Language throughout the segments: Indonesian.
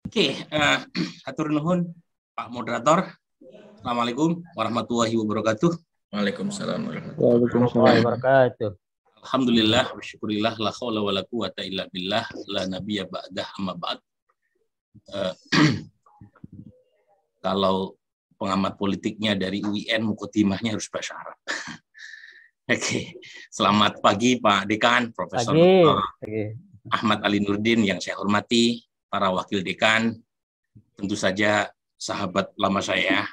Oke, hatur nuhun Pak Moderator. Assalamualaikum warahmatullahi wabarakatuh. Waalaikumsalam warahmatullahi wabarakatuh. Alhamdulillah, syukurillah, la haula wala quwata illa billah, la nabiyya ba'dah amma ba'd. Kalau pengamat politiknya dari UIN, mukadimahnya harus bahasa Arab. Oke, selamat pagi Pak Dekan, Profesor Dr. Ahmad Ali Nurdin yang saya hormati, para wakil dekan, tentu saja sahabat lama saya,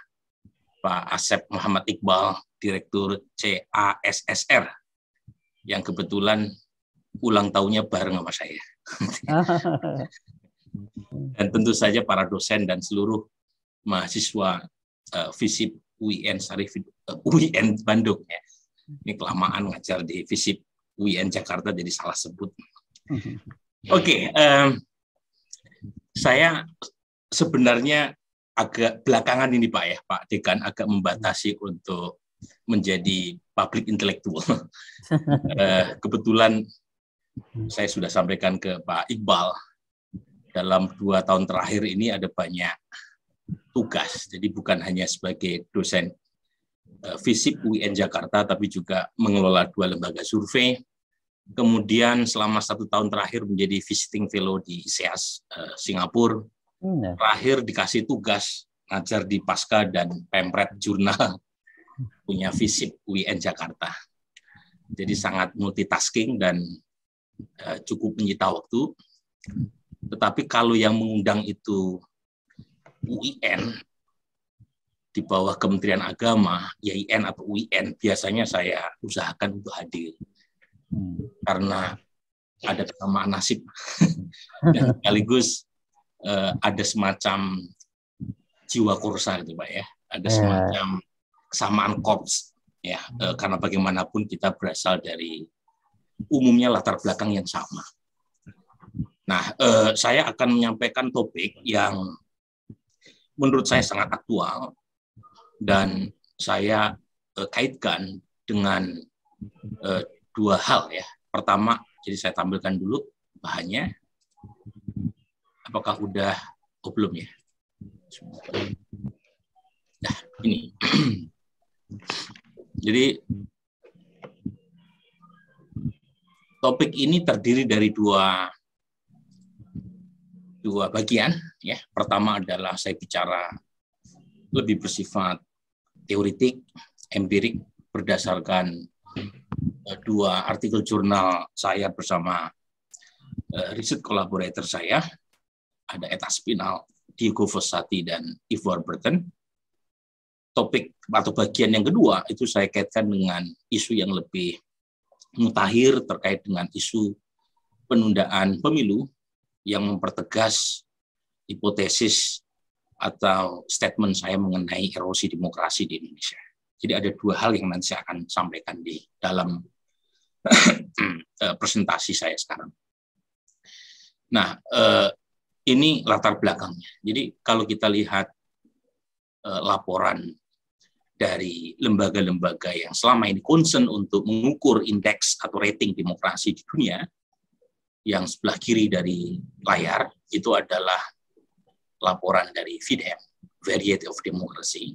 Pak Asep Muhammad Iqbal, Direktur CASSR, yang kebetulan ulang tahunnya bareng sama saya. Dan tentu saja para dosen dan seluruh mahasiswa FISIP UIN UIN Bandung. Ya. Ini kelamaan ngajar di FISIP UIN Jakarta, jadi salah sebut. Oke, saya sebenarnya agak belakangan ini Pak ya, Pak Dekan agak membatasi untuk menjadi public intellectual. Kebetulan saya sudah sampaikan ke Pak Iqbal, dalam 2 tahun terakhir ini ada banyak tugas, jadi bukan hanya sebagai dosen FISIP UIN Jakarta, tapi juga mengelola 2 lembaga survei. Kemudian selama 1 tahun terakhir menjadi visiting fellow di ISEAS Singapura. Terakhir dikasih tugas ngajar di Pasca dan Pempret Jurnal punya FISIP UIN Jakarta. Jadi sangat multitasking dan cukup menyita waktu. Tetapi kalau yang mengundang itu UIN di bawah Kementerian Agama, YIN atau UIN, biasanya saya usahakan untuk hadir. Karena ada kesamaan nasib dan sekaligus ada semacam jiwa kursa gitu Pak ya, ada semacam kesamaan korps ya, karena bagaimanapun kita berasal dari umumnya latar belakang yang sama. Nah, saya akan menyampaikan topik yang menurut saya sangat aktual dan saya kaitkan dengan 2 hal ya. Pertama, jadi saya tampilkan dulu bahannya. Apakah udah belum ya? Nah, ini. Jadi topik ini terdiri dari dua bagian ya. Pertama adalah saya bicara lebih bersifat teoritik, empirik berdasarkan 2 artikel jurnal saya bersama riset collaborator saya, ada Etta Spinal, Diego Fossati, dan Yves Warburton. Topik atau bagian yang kedua itu saya kaitkan dengan isu yang lebih mutakhir terkait dengan isu penundaan pemilu yang mempertegas hipotesis atau statement saya mengenai erosi demokrasi di Indonesia. Jadi ada 2 hal yang nanti saya akan sampaikan di dalam presentasi saya sekarang. Nah, ini latar belakangnya. Jadi kalau kita lihat laporan dari lembaga-lembaga yang selama ini concern untuk mengukur indeks atau rating demokrasi di dunia, yang sebelah kiri dari layar itu adalah laporan dari VDEM, Variety of Democracy.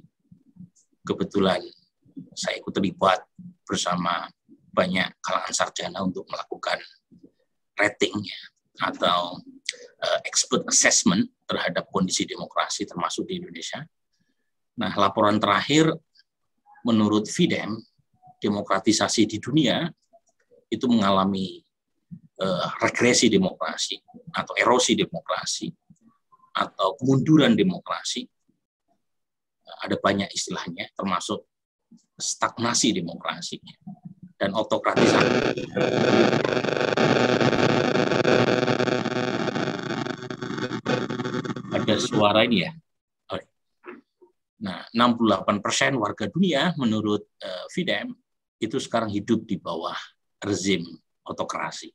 Kebetulan saya ikut terlibat bersama banyak kalangan sarjana untuk melakukan rating atau expert assessment terhadap kondisi demokrasi termasuk di Indonesia. Nah, laporan terakhir menurut VDEM, demokratisasi di dunia itu mengalami regresi demokrasi atau erosi demokrasi atau kemunduran demokrasi. Ada banyak istilahnya, termasuk stagnasi demokrasi dan autokratisasi. Ada suara ini ya. Nah, 68% warga dunia menurut VDEM itu sekarang hidup di bawah rezim autokrasi.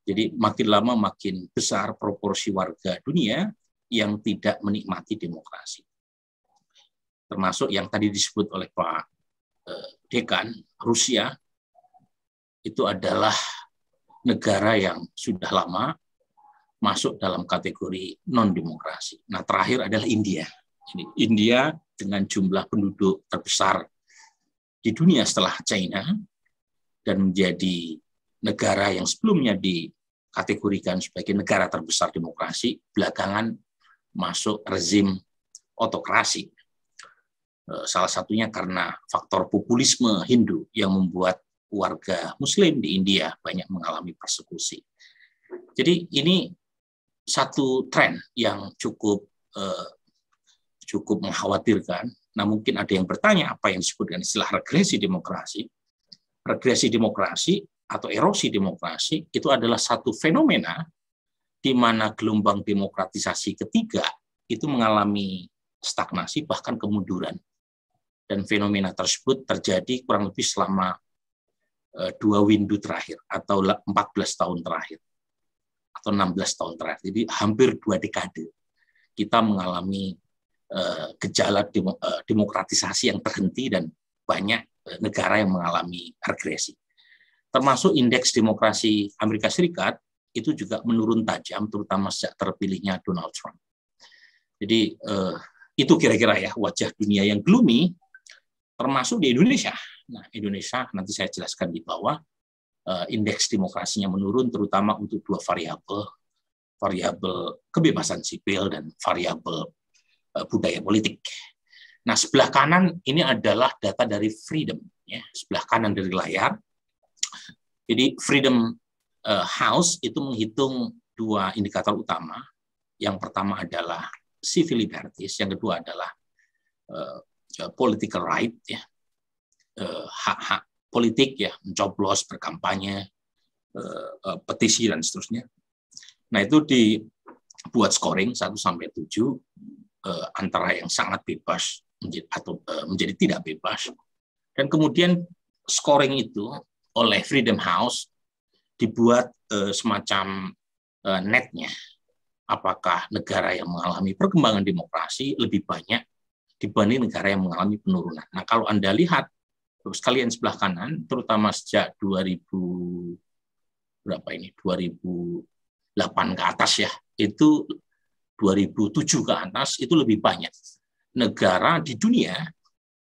Jadi makin lama makin besar proporsi warga dunia yang tidak menikmati demokrasi. Termasuk yang tadi disebut oleh Pak Dekan, Rusia itu adalah negara yang sudah lama masuk dalam kategori non-demokrasi. Nah, terakhir adalah India. Jadi, India dengan jumlah penduduk terbesar di dunia setelah China dan menjadi negara yang sebelumnya dikategorikan sebagai negara terbesar demokrasi, belakangan masuk rezim autokrasi. Salah satunya karena faktor populisme Hindu yang membuat warga Muslim di India banyak mengalami persekusi. Jadi ini satu tren yang cukup mengkhawatirkan. Nah, mungkin ada yang bertanya apa yang disebut dengan istilah regresi demokrasi. Regresi demokrasi atau erosi demokrasi itu adalah satu fenomena di mana gelombang demokratisasi ketiga itu mengalami stagnasi bahkan kemunduran. Dan fenomena tersebut terjadi kurang lebih selama 2 window terakhir atau 14 tahun terakhir atau 16 tahun terakhir. Jadi hampir 2 dekade kita mengalami gejala demokratisasi yang terhenti dan banyak negara yang mengalami regresi. Termasuk indeks demokrasi Amerika Serikat itu juga menurun tajam, terutama sejak terpilihnya Donald Trump. Jadi itu kira-kira ya wajah dunia yang gloomy, termasuk di Indonesia. Nah, Indonesia nanti saya jelaskan di bawah, indeks demokrasinya menurun terutama untuk 2 variabel kebebasan sipil dan variabel budaya politik. Nah, sebelah kanan ini adalah data dari Freedom, ya, sebelah kanan dari layar. Jadi Freedom House itu menghitung 2 indikator utama. Yang pertama adalah civil liberties, yang kedua adalah political right, ya, hak-hak politik, ya, mencoblos, berkampanye, petisi dan seterusnya. Nah, itu dibuat scoring 1 sampai 7, antara yang sangat bebas menjadi tidak bebas. Dan kemudian scoring itu oleh Freedom House dibuat semacam netnya. Apakah negara yang mengalami perkembangan demokrasi lebih banyak dibanding negara yang mengalami penurunan. Nah, kalau Anda lihat, sekalian sebelah kanan, terutama sejak 2008 ke atas, ya, itu 2007 ke atas, itu lebih banyak negara di dunia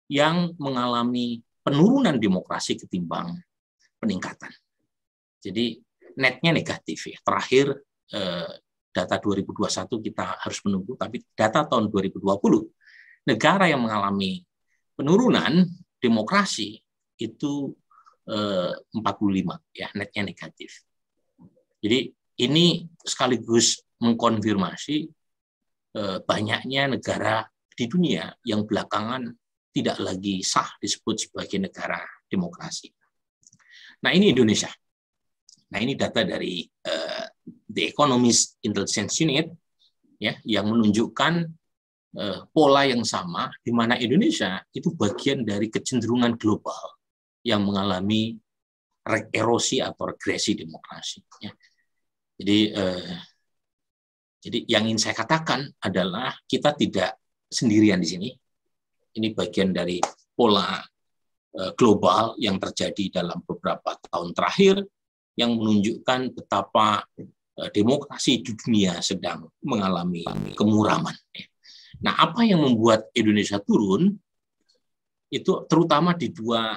yang mengalami penurunan demokrasi ketimbang peningkatan. Jadi netnya negatif, ya. Terakhir data 2021 kita harus menunggu, tapi data tahun 2020 negara yang mengalami penurunan demokrasi itu 45, ya, netnya negatif. Jadi ini sekaligus mengkonfirmasi banyaknya negara di dunia yang belakangan tidak lagi sah disebut sebagai negara demokrasi. Nah, ini Indonesia. Nah, ini data dari The Economist Intelligence Unit, ya, yang menunjukkan pola yang sama di mana Indonesia itu bagian dari kecenderungan global yang mengalami erosi atau regresi demokrasi. Ya. Jadi yang ingin saya katakan adalah kita tidak sendirian di sini. Ini bagian dari pola global yang terjadi dalam beberapa tahun terakhir yang menunjukkan betapa demokrasi di dunia sedang mengalami kemuraman. Nah, apa yang membuat Indonesia turun itu terutama di 2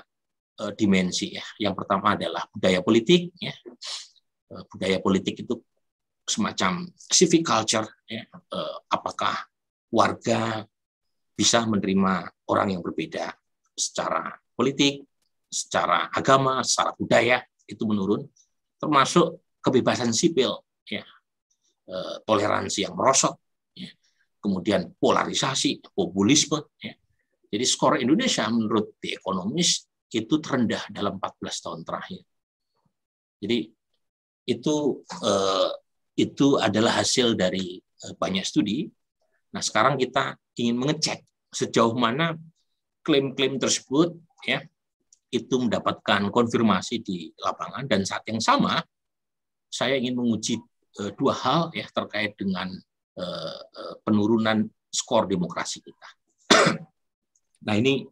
dimensi, ya. Yang pertama adalah budaya politik, ya. Budaya politik itu semacam civic culture, ya. Apakah warga bisa menerima orang yang berbeda secara politik, secara agama, secara budaya, itu menurun, termasuk kebebasan sipil, ya. Toleransi yang merosot, ya. Kemudian polarisasi, populisme, ya. Jadi skor Indonesia menurut The Economist itu terendah dalam 14 tahun terakhir. Jadi itu adalah hasil dari banyak studi. Nah, sekarang kita ingin mengecek sejauh mana klaim-klaim tersebut, ya, itu mendapatkan konfirmasi di lapangan. Dan saat yang sama saya ingin menguji 2 hal, ya, terkait dengan penurunan skor demokrasi kita. Nah, ini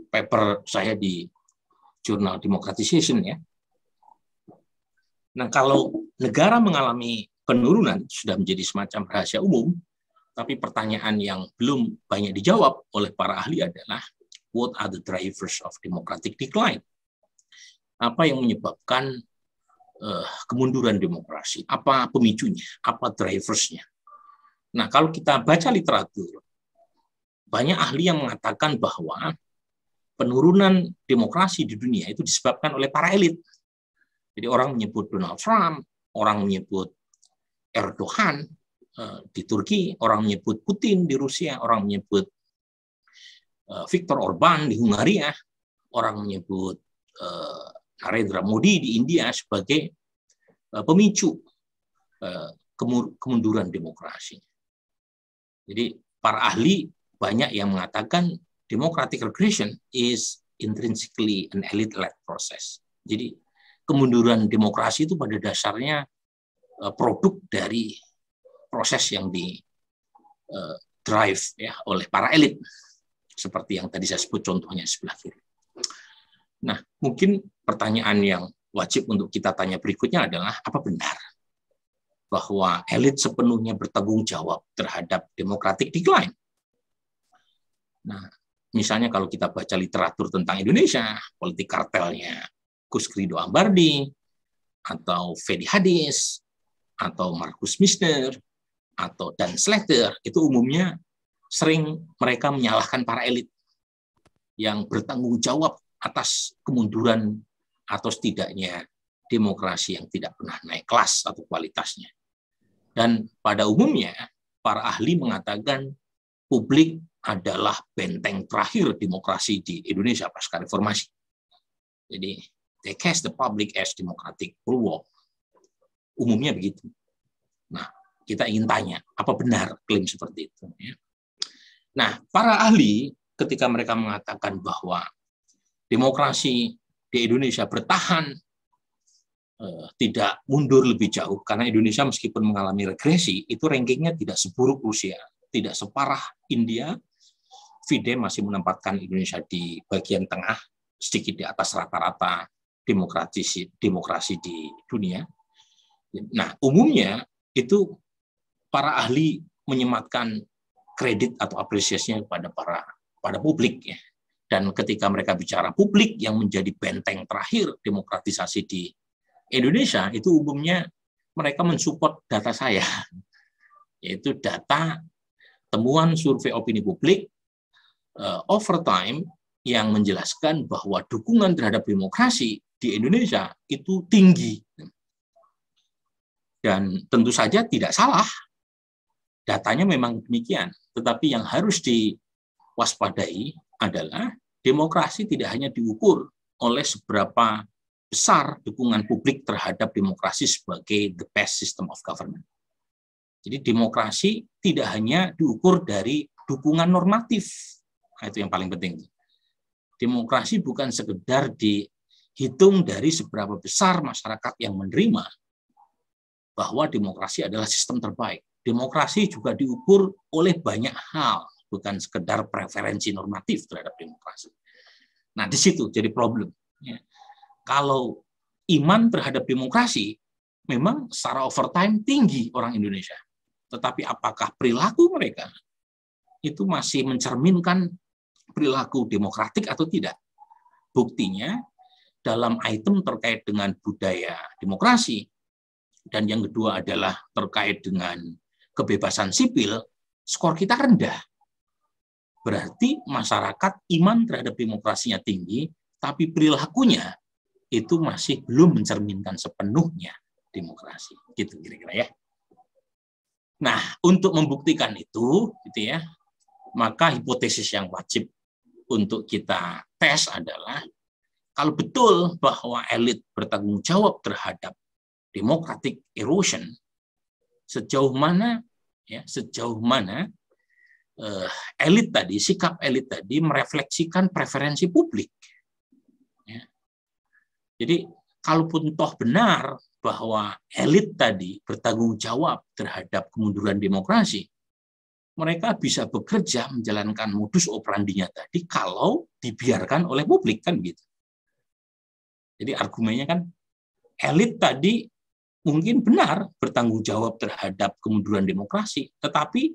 paper saya di Jurnal Democratization, ya. Nah, kalau negara mengalami penurunan sudah menjadi semacam rahasia umum, tapi pertanyaan yang belum banyak dijawab oleh para ahli adalah what are the drivers of democratic decline? Apa yang menyebabkan kemunduran demokrasi? Apa pemicunya? Apa driversnya? Nah, kalau kita baca literatur, banyak ahli yang mengatakan bahwa penurunan demokrasi di dunia itu disebabkan oleh para elit. Jadi orang menyebut Donald Trump, orang menyebut Erdogan di Turki, orang menyebut Putin di Rusia, orang menyebut Viktor Orban di Hungaria, orang menyebut Narendra Modi di India sebagai pemicu kemunduran demokrasi. Jadi para ahli banyak yang mengatakan democratic regression is intrinsically an elite-led process. Jadi kemunduran demokrasi itu pada dasarnya produk dari proses yang di drive ya oleh para elit, seperti yang tadi saya sebut contohnya sebelah kiri. Nah, mungkin pertanyaan yang wajib untuk kita tanya berikutnya adalah apa benar bahwa elit sepenuhnya bertanggung jawab terhadap democratic decline? Nah, misalnya kalau kita baca literatur tentang Indonesia, politik kartelnya Kusgrido Ambardi, atau Fedi Hadis, atau Markus Misner, atau Dan Slater, itu umumnya sering mereka menyalahkan para elit yang bertanggung jawab atas kemunduran atau setidaknya demokrasi yang tidak pernah naik kelas atau kualitasnya. Dan pada umumnya, para ahli mengatakan publik adalah benteng terakhir demokrasi di Indonesia pasca reformasi. Jadi, they cast the public as democratic bulwark. Umumnya begitu. Nah, kita ingin tanya, apa benar klaim seperti itu? Nah, para ahli ketika mereka mengatakan bahwa demokrasi di Indonesia bertahan, tidak mundur lebih jauh, karena Indonesia meskipun mengalami regresi, itu rankingnya tidak seburuk Rusia, tidak separah India. FIDE masih menempatkan Indonesia di bagian tengah, sedikit di atas rata-rata demokrasi di dunia. Nah, umumnya itu para ahli menyematkan kredit atau apresiasinya pada publik ya. Dan ketika mereka bicara publik yang menjadi benteng terakhir demokratisasi di Indonesia, itu umumnya mereka mensupport data saya, yaitu data temuan survei opini publik over time yang menjelaskan bahwa dukungan terhadap demokrasi di Indonesia itu tinggi. Dan tentu saja tidak salah, datanya memang demikian. Tetapi yang harus diwaspadai adalah demokrasi tidak hanya diukur oleh seberapa besar dukungan publik terhadap demokrasi sebagai the best system of government. Jadi demokrasi tidak hanya diukur dari dukungan normatif. Nah, itu yang paling penting. Demokrasi bukan sekedar dihitung dari seberapa besar masyarakat yang menerima bahwa demokrasi adalah sistem terbaik. Demokrasi juga diukur oleh banyak hal, bukan sekedar preferensi normatif terhadap demokrasi. Nah, di situ jadi problem. Ya. Kalau iman terhadap demokrasi memang secara overtime tinggi orang Indonesia. Tetapi apakah perilaku mereka itu masih mencerminkan perilaku demokratik atau tidak? Buktinya dalam item terkait dengan budaya demokrasi, dan yang kedua adalah terkait dengan kebebasan sipil, skor kita rendah. Berarti masyarakat iman terhadap demokrasinya tinggi, tapi perilakunya itu masih belum mencerminkan sepenuhnya demokrasi. Gitu kira-kira ya. Nah, untuk membuktikan itu, gitu ya, maka hipotesis yang wajib untuk kita tes adalah kalau betul bahwa elit bertanggung jawab terhadap democratic erosion, sejauh mana elit tadi, sikap elit tadi merefleksikan preferensi publik. Ya. Jadi, kalaupun toh benar bahwa elit tadi bertanggung jawab terhadap kemunduran demokrasi, mereka bisa bekerja menjalankan modus operandinya tadi kalau dibiarkan oleh publik, kan gitu. Jadi argumennya kan elit tadi mungkin benar bertanggung jawab terhadap kemunduran demokrasi, tetapi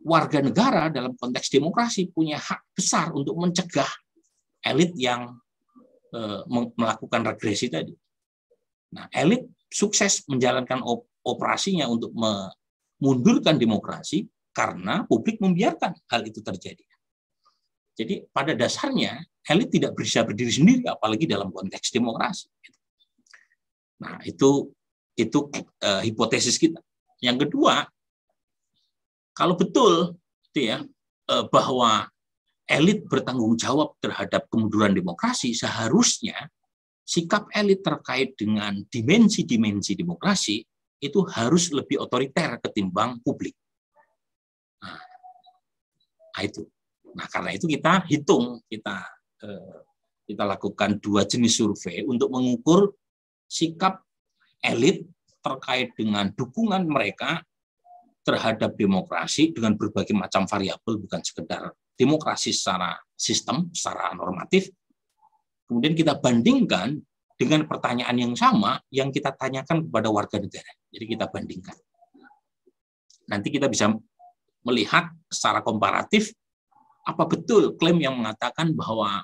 warga negara dalam konteks demokrasi punya hak besar untuk mencegah elit yang melakukan regresi tadi. Nah, elit sukses menjalankan operasinya untuk memundurkan demokrasi karena publik membiarkan hal itu terjadi. Jadi pada dasarnya elit tidak bisa berdiri sendiri, apalagi dalam konteks demokrasi. Nah, itu hipotesis kita. Yang kedua, kalau betul bahwa elit bertanggung jawab terhadap kemunduran demokrasi, seharusnya sikap elit terkait dengan dimensi-dimensi demokrasi itu harus lebih otoriter ketimbang publik. Nah, itu. Nah, karena itu kita hitung, kita lakukan 2 jenis survei untuk mengukur sikap elit terkait dengan dukungan mereka terhadap demokrasi dengan berbagai macam variabel, bukan sekedar demokrasi secara sistem, secara normatif. Kemudian kita bandingkan dengan pertanyaan yang sama yang kita tanyakan kepada warga negara. Jadi kita bandingkan. Nanti kita bisa melihat secara komparatif apa betul klaim yang mengatakan bahwa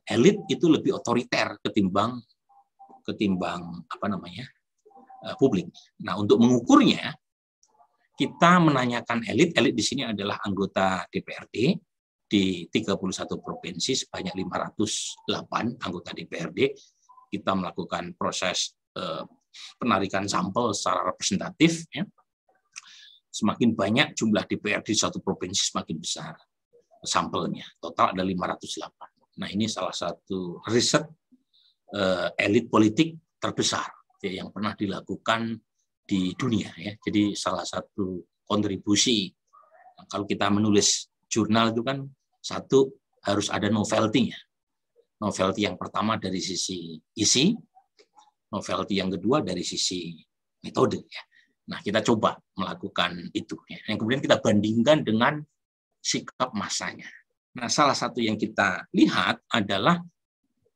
elit itu lebih otoriter ketimbang publik. Nah, untuk mengukurnya kita menanyakan elit di sini adalah anggota DPRD di 31 provinsi sebanyak 508 anggota DPRD. Kita melakukan proses penarikan sampel secara representatif. Ya. Semakin banyak jumlah DPRD di satu provinsi, semakin besar sampelnya. Total ada 508. Nah, ini salah satu riset elit politik terbesar yang pernah dilakukan di dunia, ya. Jadi salah satu kontribusi, kalau kita menulis jurnal itu kan satu harus ada novelty-nya. Novelty yang pertama dari sisi isi, novelty yang kedua dari sisi metode, ya. Nah, kita coba melakukan itu, ya. Yang kemudian kita bandingkan dengan sikap massanya. Nah, salah satu yang kita lihat adalah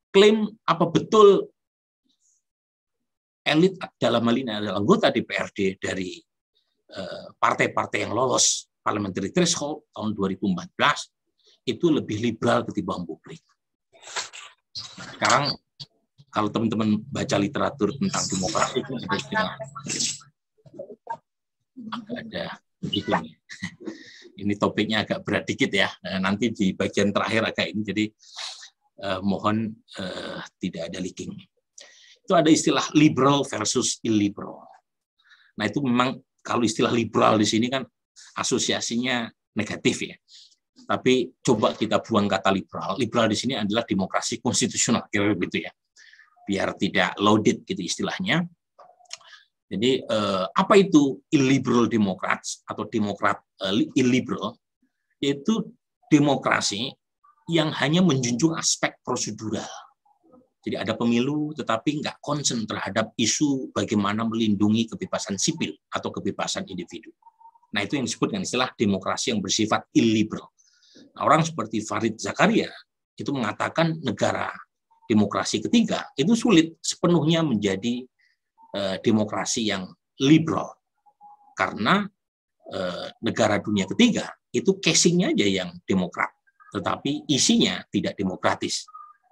klaim apa betul elit dalam hal ini adalah anggota DPRD dari partai-partai yang lolos parliamentary threshold tahun 2014 itu lebih liberal ketimbang publik. Nah, sekarang kalau teman-teman baca literatur tentang demokrasi itu ada istilah ada begitu nih. Ini topiknya agak berat dikit ya. Nanti di bagian terakhir agak ini, jadi mohon tidak ada leaking. Itu ada istilah liberal versus illiberal. Nah, itu memang kalau istilah liberal di sini kan asosiasinya negatif, ya. Tapi coba kita buang kata liberal. Liberal di sini adalah demokrasi konstitusional, kira begitu, ya. Biar tidak loaded gitu istilahnya. Jadi apa itu illiberal democrats atau demokrat illiberal? Yaitu demokrasi yang hanya menjunjung aspek prosedural. Jadi ada pemilu tetapi nggak concern terhadap isu bagaimana melindungi kebebasan sipil atau kebebasan individu. Nah, itu yang disebut dengan istilah demokrasi yang bersifat illiberal. Nah, orang seperti Farid Zakaria itu mengatakan negara demokrasi ketiga itu sulit sepenuhnya menjadi demokrasi yang liberal. Karena negara dunia ketiga itu casingnya aja yang demokrat, tetapi isinya tidak demokratis.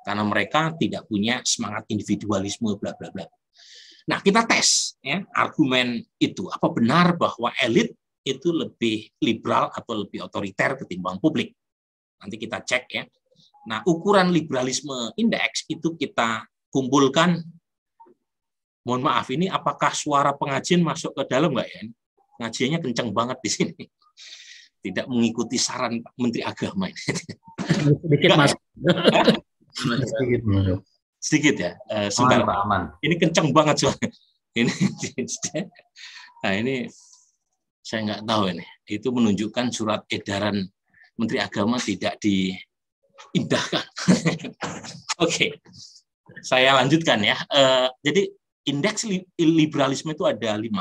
Karena mereka tidak punya semangat individualisme, bla bla bla. Nah, kita tes, ya, argumen itu. Apa benar bahwa elit itu lebih liberal atau lebih otoriter ketimbang publik? Nanti kita cek, ya. Nah, ukuran liberalisme indeks itu kita kumpulkan. Mohon maaf, ini apakah suara pengajian masuk ke dalam nggak, ya? Pengajiannya kencang banget di sini. Tidak mengikuti saran Pak Menteri Agama ini. Sedikit Mas. Sedikit ya, sebentar Pak. Aman. Ini kencang banget soalnya. Nah, ini saya nggak tahu ini. Itu menunjukkan surat edaran Menteri Agama tidak diindahkan. Oke, saya lanjutkan ya. Jadi indeks liberalisme itu ada 5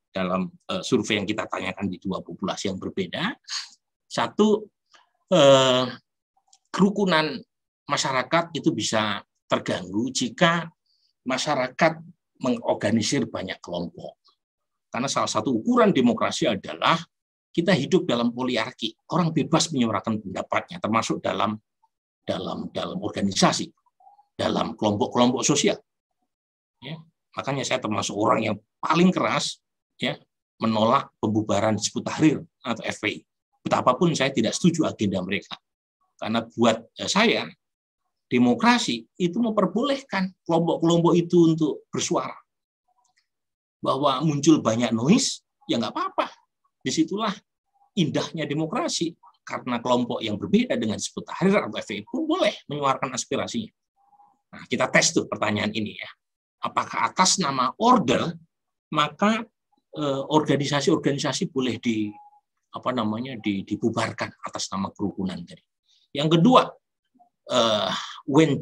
dalam survei yang kita tanyakan di 2 populasi yang berbeda. Satu, kerukunan masyarakat itu bisa terganggu jika masyarakat mengorganisir banyak kelompok. Karena salah satu ukuran demokrasi adalah kita hidup dalam poliarki. Orang bebas menyuarakan pendapatnya, termasuk dalam organisasi, dalam kelompok-kelompok sosial. Ya, makanya saya termasuk orang yang paling keras ya menolak pembubaran Hizbut Tahrir atau FPI. Betapapun saya tidak setuju agenda mereka. Karena buat saya demokrasi itu memperbolehkan kelompok-kelompok itu untuk bersuara. Bahwa muncul banyak noise, ya nggak apa-apa. Disitulah indahnya demokrasi. Karena kelompok yang berbeda dengan Hizbut Tahrir atau FPI pun boleh menyuarakan aspirasinya. Nah, kita tes tuh pertanyaan ini ya. Apakah atas nama order, maka organisasi-organisasi boleh dibubarkan atas nama kerukunan tadi. Yang kedua, when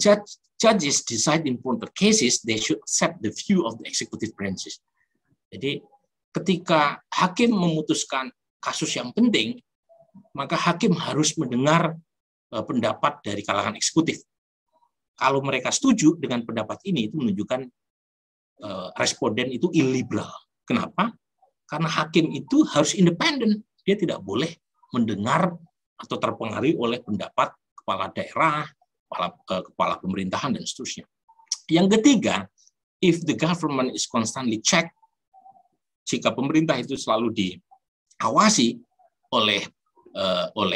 judges decide important cases, they should accept the view of the executive branches. Jadi ketika hakim memutuskan kasus yang penting, maka hakim harus mendengar pendapat dari kalangan eksekutif. Kalau mereka setuju dengan pendapat ini, itu menunjukkan responden itu illiberal. Kenapa? Karena hakim itu harus independen. Dia tidak boleh mendengar atau terpengaruhi oleh pendapat kepala daerah, kepala pemerintahan, dan seterusnya. Yang ketiga, if the government is constantly checked, jika pemerintah itu selalu diawasi oleh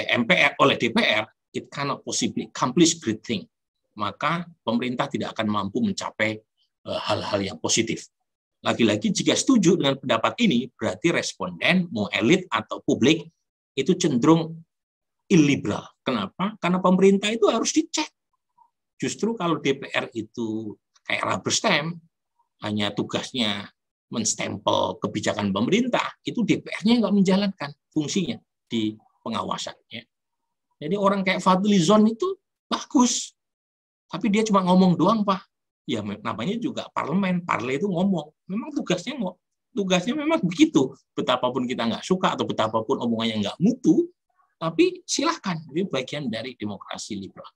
MPR, oleh DPR, it cannot possibly accomplish great thing. Maka pemerintah tidak akan mampu mencapai hal-hal yang positif. Lagi-lagi jika setuju dengan pendapat ini, berarti responden, mau elit atau publik, itu cenderung illiberal. Kenapa? Karena pemerintah itu harus dicek. Justru kalau DPR itu kayak rubber stamp, hanya tugasnya menstempel kebijakan pemerintah, itu DPR-nya nggak menjalankan fungsinya di pengawasan. Ya. Jadi orang kayak Fadlizon itu bagus, tapi dia cuma ngomong doang, Pak. Ya namanya juga parlemen, parle itu ngomong. Memang tugasnya memang begitu. Betapapun kita nggak suka atau betapapun omongannya nggak mutu, tapi silahkan. Itu bagian dari demokrasi liberal.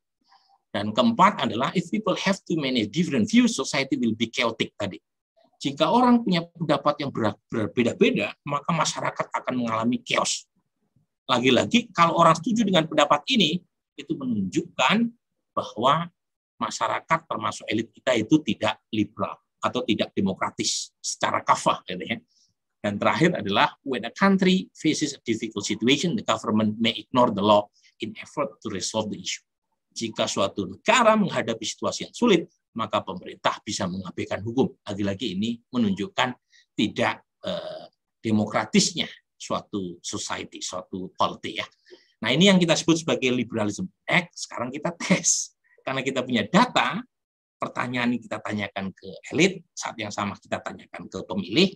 Dan keempat adalah if people have too many different views, society will be chaotic tadi. Jika orang punya pendapat yang berbeda-beda, maka masyarakat akan mengalami chaos. Lagi-lagi, kalau orang setuju dengan pendapat ini, itu menunjukkan bahwa masyarakat termasuk elit kita itu tidak liberal atau tidak demokratis secara kafah. Gitu ya. Dan terakhir adalah when a country faces a difficult situation, the government may ignore the law in effort to resolve the issue. Jika suatu negara menghadapi situasi yang sulit, maka pemerintah bisa mengabaikan hukum. Lagi-lagi ini menunjukkan tidak demokratisnya suatu society, suatu polity ya. Nah ini yang kita sebut sebagai liberalism act. Sekarang kita tes. Karena kita punya data, pertanyaan ini kita tanyakan ke elit, saat yang sama kita tanyakan ke pemilih,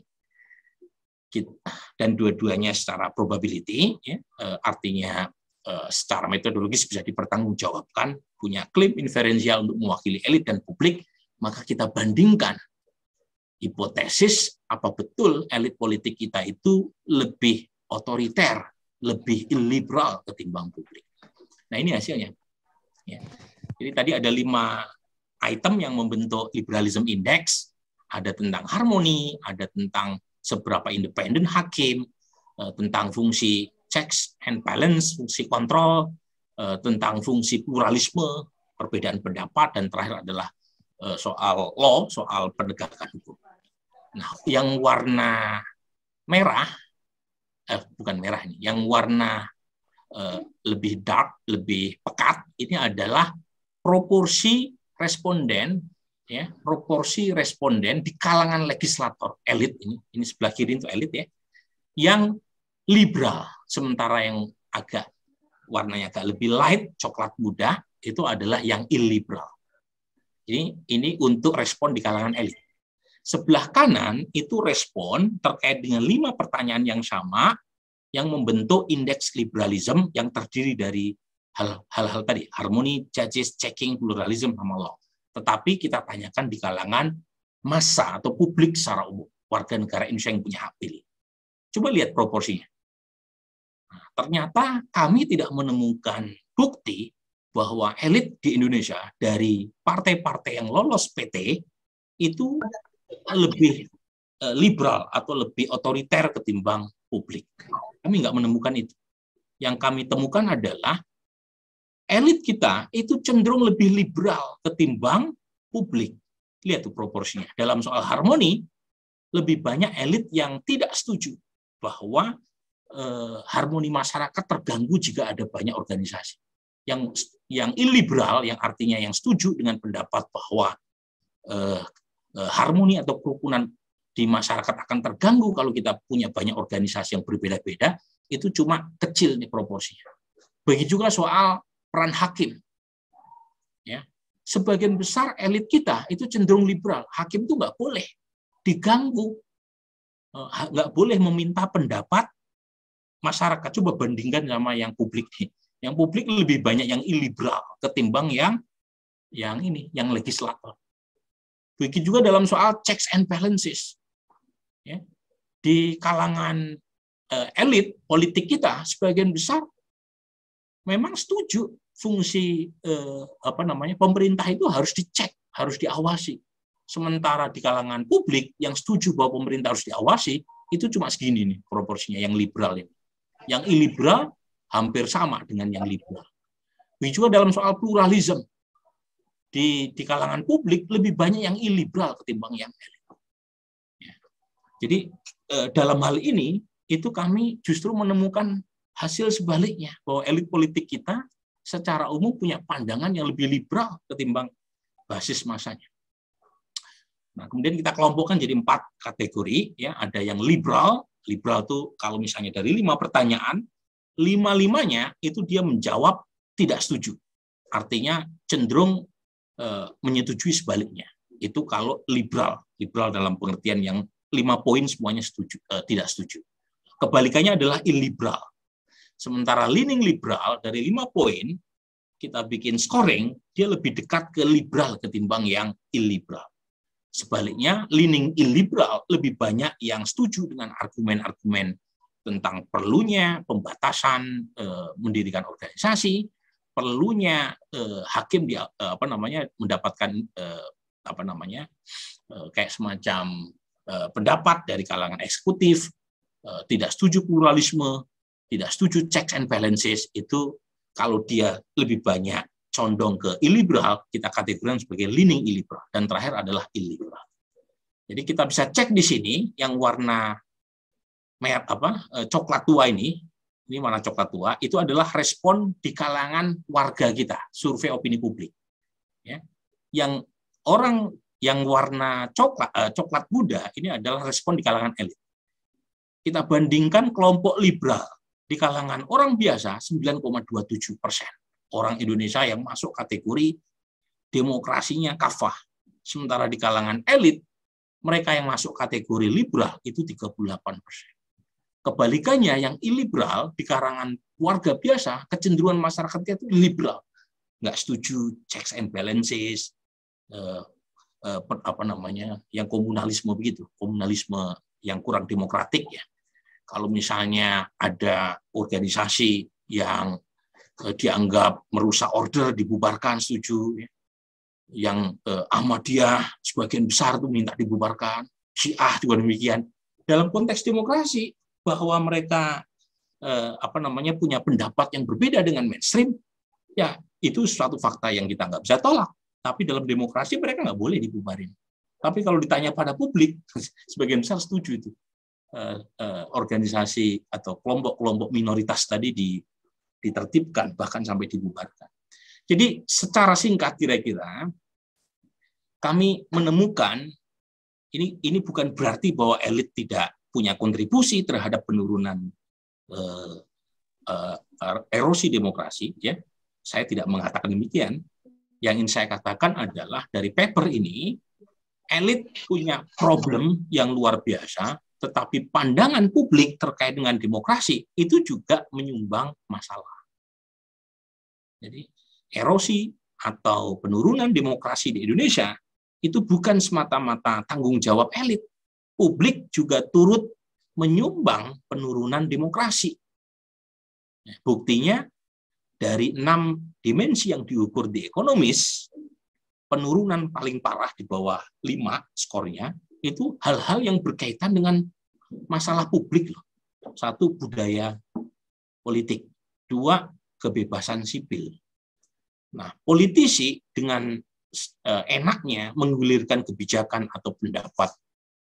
dan dua-duanya secara probability, ya, artinya secara metodologis bisa dipertanggungjawabkan, punya klaim inferensial untuk mewakili elit dan publik, maka kita bandingkan hipotesis apa betul elit politik kita itu lebih otoriter, lebih illiberal ketimbang publik. Nah ini hasilnya. Ya. Jadi tadi ada 5 item yang membentuk liberalism index, ada tentang harmoni, ada tentang seberapa independen hakim, tentang fungsi checks and balance, fungsi kontrol, tentang fungsi pluralisme, perbedaan pendapat, dan terakhir adalah soal law, soal penegakan hukum. Nah, yang warna merah, bukan merah ini, yang warna lebih dark, lebih pekat, ini adalah proporsi responden, ya, proporsi responden di kalangan legislator elit ini sebelah kiri itu elit ya, yang liberal, sementara yang agak warnanya agak lebih light, coklat muda, itu adalah yang illiberal. Ini untuk respon di kalangan elit. Sebelah kanan itu respon terkait dengan 5 pertanyaan yang sama, yang membentuk indeks liberalism yang terdiri dari hal-hal tadi, harmoni, judges, checking, pluralism, sama law. Tetapi kita tanyakan di kalangan massa atau publik secara umum, warga negara Indonesia yang punya hak pilih. Coba lihat proporsinya. Nah, ternyata kami tidak menemukan bukti bahwa elit di Indonesia dari partai-partai yang lolos PT itu lebih liberal atau lebih otoriter ketimbang publik. Kami nggak menemukan itu. Yang kami temukan adalah elit kita itu cenderung lebih liberal ketimbang publik. Lihat tuh proporsinya. Dalam soal harmoni, lebih banyak elit yang tidak setuju bahwa harmoni masyarakat terganggu jika ada banyak organisasi. Yang illiberal, yang artinya yang setuju dengan pendapat bahwa harmoni atau kerukunan di masyarakat akan terganggu kalau kita punya banyak organisasi yang berbeda-beda, itu cuma kecil nih proporsinya. Begitu juga soal peran hakim. Ya. Sebagian besar elit kita itu cenderung liberal. Hakim itu nggak boleh diganggu, nggak boleh meminta pendapat masyarakat. Coba bandingkan sama yang publik. Yang publik lebih banyak yang illiberal ketimbang yang legislator. Begitu juga dalam soal checks and balances. Ya. Di kalangan elit politik kita, sebagian besar memang setuju fungsi pemerintah itu harus dicek, harus diawasi. Sementara di kalangan publik yang setuju bahwa pemerintah harus diawasi, itu cuma segini nih proporsinya yang liberal ini. Yang illiberal hampir sama dengan yang liberal. Begitu juga dalam soal pluralisme. Di kalangan publik lebih banyak yang illiberal ketimbang yang elit. Ya. Jadi dalam hal ini itu kami justru menemukan hasil sebaliknya, bahwa elit politik kita secara umum punya pandangan yang lebih liberal ketimbang basis masanya. Nah, kemudian kita kelompokkan jadi 4 kategori, ya. Ada yang liberal. Liberal itu kalau misalnya dari 5 pertanyaan, 5-5-nya itu dia menjawab tidak setuju. Artinya cenderung menyetujui sebaliknya. Itu kalau liberal. Liberal dalam pengertian yang 5 poin semuanya setuju, tidak setuju. Kebalikannya adalah illiberal. Sementara leaning liberal dari 5 poin, kita bikin scoring, dia lebih dekat ke liberal ketimbang yang illiberal. Sebaliknya, leaning illiberal lebih banyak yang setuju dengan argumen-argumen tentang perlunya pembatasan mendirikan organisasi, perlunya hakim mendapatkan kayak semacam pendapat dari kalangan eksekutif, tidak setuju pluralisme, tidak setuju checks and balances. Itu kalau dia lebih banyak condong ke illiberal, kita kategorikan sebagai leaning illiberal, dan terakhir adalah illiberal. Jadi kita bisa cek di sini yang warna coklat tua ini warna coklat tua, itu adalah respon di kalangan warga kita, survei opini publik. Ya. Yang orang yang warna coklat muda ini adalah respon di kalangan elit. Kita bandingkan kelompok liberal di kalangan orang biasa 9,27%. Orang Indonesia yang masuk kategori demokrasinya kafah. Sementara di kalangan elit, mereka yang masuk kategori liberal itu 38%. Kebalikannya, yang illiberal di kalangan warga biasa, kecenderungan masyarakatnya itu liberal. Nggak setuju checks and balances, yang komunalisme begitu, komunalisme yang kurang demokratik ya. Kalau misalnya ada organisasi yang dianggap merusak order, dibubarkan, setuju. Yang Ahmadiyah sebagian besar itu minta dibubarkan, Syiah juga demikian. Dalam konteks demokrasi, bahwa mereka punya pendapat yang berbeda dengan mainstream, ya itu suatu fakta yang kita nggak bisa tolak. Tapi dalam demokrasi mereka nggak boleh dibubarin. Tapi kalau ditanya pada publik, sebagian besar setuju itu. Organisasi atau kelompok-kelompok minoritas tadi ditertibkan, bahkan sampai dibubarkan. Jadi secara singkat kira-kira kami menemukan ini bukan berarti bahwa elit tidak punya kontribusi terhadap penurunan erosi demokrasi. Ya, saya tidak mengatakan demikian. Yang ingin saya katakan adalah dari paper ini elit punya problem yang luar biasa. Tetapi pandangan publik terkait dengan demokrasi itu juga menyumbang masalah. Jadi erosi atau penurunan demokrasi di Indonesia itu bukan semata-mata tanggung jawab elit. Publik juga turut menyumbang penurunan demokrasi. Buktinya dari 6 dimensi yang diukur di ekonomis, penurunan paling parah di bawah 5 skornya itu hal-hal yang berkaitan dengan masalah publik loh. Satu, budaya politik. Dua, kebebasan sipil. Nah, politisi dengan enaknya menggulirkan kebijakan atau pendapat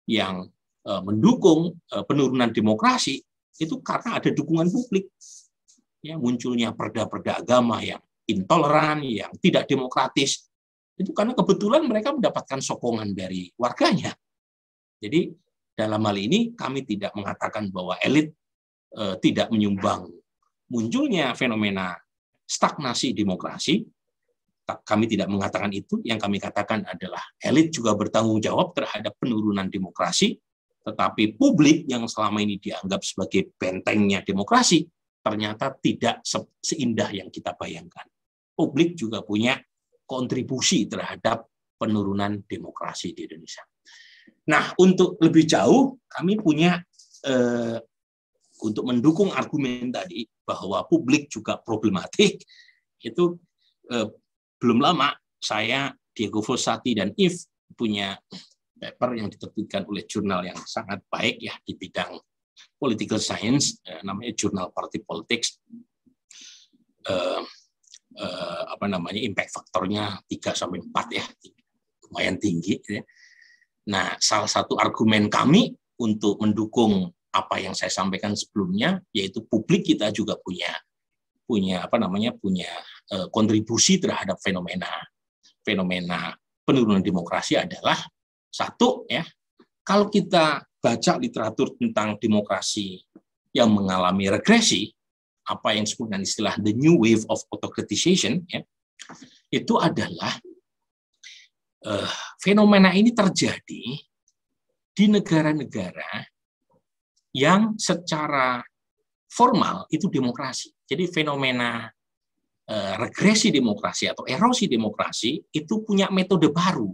yang mendukung penurunan demokrasi itu karena ada dukungan publik. Ya, munculnya perda-perda agama yang intoleran, yang tidak demokratis, itu karena kebetulan mereka mendapatkan sokongan dari warganya. Jadi dalam hal ini kami tidak mengatakan bahwa elit tidak menyumbang munculnya fenomena stagnasi demokrasi. Kami tidak mengatakan itu. Yang kami katakan adalah elit juga bertanggung jawab terhadap penurunan demokrasi, tetapi publik yang selama ini dianggap sebagai bentengnya demokrasi ternyata tidak seindah yang kita bayangkan. Publik juga punya kontribusi terhadap penurunan demokrasi di Indonesia. Nah, untuk lebih jauh, kami punya untuk mendukung argumen tadi bahwa publik juga problematik. Itu belum lama saya, Diego Fossati, dan Yves punya paper yang diterbitkan oleh jurnal yang sangat baik ya di bidang political science, namanya Jurnal Party Politics. Impact faktornya 3-4 ya, lumayan tinggi. Ya. Nah, salah satu argumen kami untuk mendukung apa yang saya sampaikan sebelumnya, yaitu publik kita juga punya kontribusi terhadap fenomena penurunan demokrasi adalah satu ya, kalau kita baca literatur tentang demokrasi yang mengalami regresi, apa yang disebut dengan istilah the new wave of autocratization, ya, itu adalah fenomena ini terjadi di negara-negara yang secara formal itu demokrasi. Jadi fenomena regresi demokrasi atau erosi demokrasi itu punya metode baru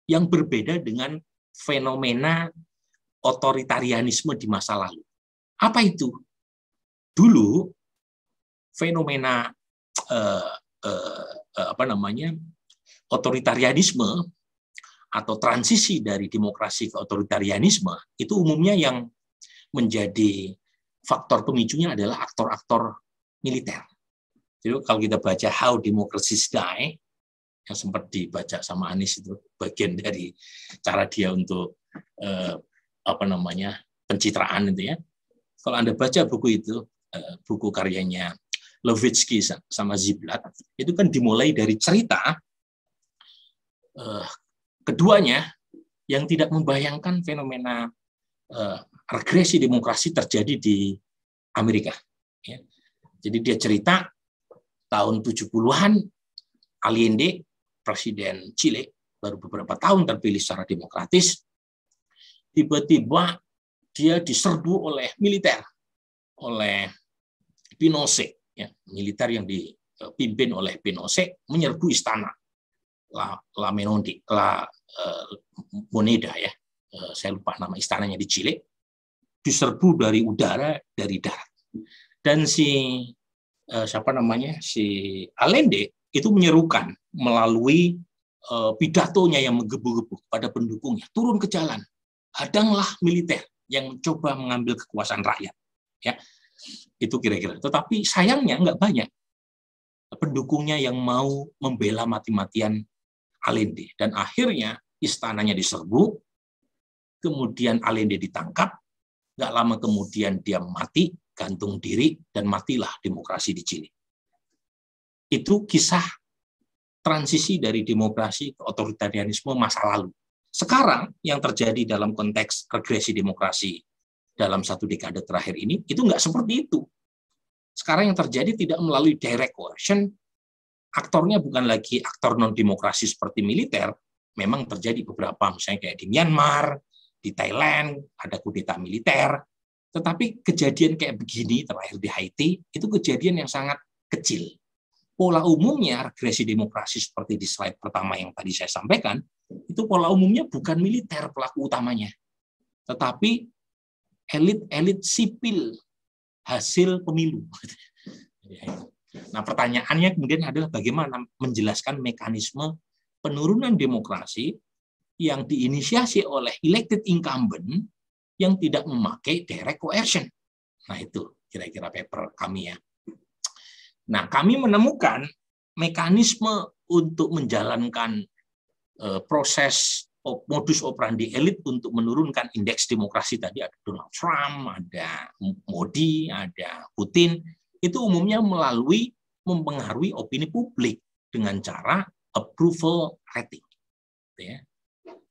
yang berbeda dengan fenomena otoritarianisme di masa lalu. Apa itu? Dulu fenomena otoritarianisme atau transisi dari demokrasi ke otoritarianisme itu umumnya yang menjadi faktor pemicunya adalah aktor-aktor militer. Jadi kalau kita baca How Democracies Die yang sempat dibaca sama Anies, itu bagian dari cara dia untuk pencitraan itu ya. Kalau Anda baca buku itu, buku karyanya Levitsky sama Ziblatt, itu kan dimulai dari cerita keduanya yang tidak membayangkan fenomena regresi demokrasi terjadi di Amerika. Ya. Jadi dia cerita tahun 70-an Allende, presiden Chile, baru beberapa tahun terpilih secara demokratis, tiba-tiba dia diserbu oleh militer, oleh Pinochet, ya, militer yang dipimpin oleh Pinochet menyerbu istana La Moneda, ya, saya lupa nama istananya di Chile, diserbu dari udara, dari darat, dan si Allende itu menyerukan melalui pidatonya yang menggebu-gebu pada pendukungnya, turun ke jalan, hadanglah militer yang mencoba mengambil kekuasaan rakyat. Ya, itu kira-kira. Tetapi sayangnya nggak banyak pendukungnya yang mau membela mati-matian Allende. Dan akhirnya istananya diserbu, kemudian Allende ditangkap, nggak lama kemudian dia mati, gantung diri, dan matilah demokrasi di Chile. Itu kisah transisi dari demokrasi ke otoritarianisme masa lalu. Sekarang yang terjadi dalam konteks regresi demokrasi dalam 1 dekade terakhir ini, itu nggak seperti itu. Sekarang yang terjadi tidak melalui direct coercion, aktornya bukan lagi aktor non-demokrasi seperti militer, memang terjadi beberapa, misalnya kayak di Myanmar, di Thailand, ada kudeta militer, tetapi kejadian kayak begini, terakhir di Haiti, itu kejadian yang sangat kecil. Pola umumnya regresi demokrasi seperti di slide pertama yang tadi saya sampaikan, itu pola umumnya bukan militer pelaku utamanya, tetapi elit-elit sipil hasil pemilu. Nah, pertanyaannya kemudian adalah bagaimana menjelaskan mekanisme penurunan demokrasi yang diinisiasi oleh elected incumbent yang tidak memakai direct coercion. Nah, itu kira-kira paper kami ya. Nah, kami menemukan mekanisme untuk menjalankan proses modus operandi elit untuk menurunkan indeks demokrasi tadi. Ada Donald Trump, ada Modi, ada Putin. Itu umumnya melalui mempengaruhi opini publik dengan cara approval rating. Ya.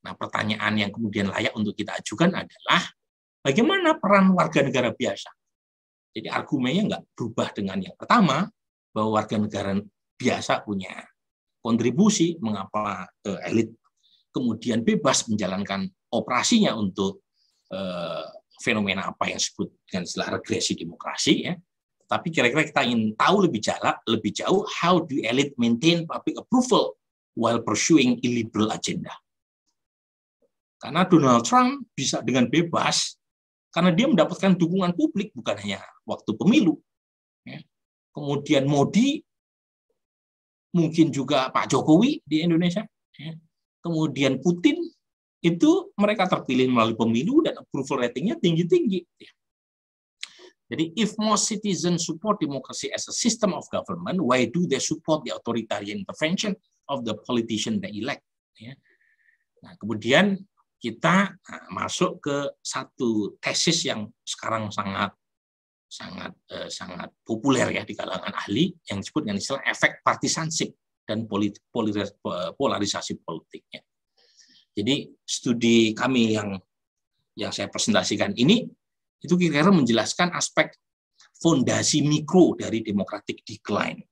Nah, pertanyaan yang kemudian layak untuk kita ajukan adalah bagaimana peran warga negara biasa? Jadi argumennya nggak berubah dengan yang pertama, bahwa warga negara biasa punya kontribusi mengapa elit kemudian bebas menjalankan operasinya untuk fenomena apa yang disebut dengan istilah regresi demokrasi ya. Tapi kira-kira kita ingin tahu lebih jauh how do elite maintain public approval while pursuing illiberal agenda. Karena Donald Trump bisa dengan bebas karena dia mendapatkan dukungan publik bukan hanya waktu pemilu. Ya. Kemudian Modi, mungkin juga Pak Jokowi di Indonesia. Ya. Kemudian Putin, itu mereka terpilih melalui pemilu dan approval ratingnya tinggi-tinggi. Ya. Jadi, if most citizens support democracy as a system of government, why do they support the authoritarian intervention of the politician they elect? Ya. Nah, kemudian kita masuk ke satu tesis yang sekarang sangat populer ya di kalangan ahli yang disebut dengan istilah efek partisanship dan polarisasi politiknya. Jadi studi kami yang saya presentasikan ini itu kira-kira menjelaskan aspek fondasi mikro dari democratic decline.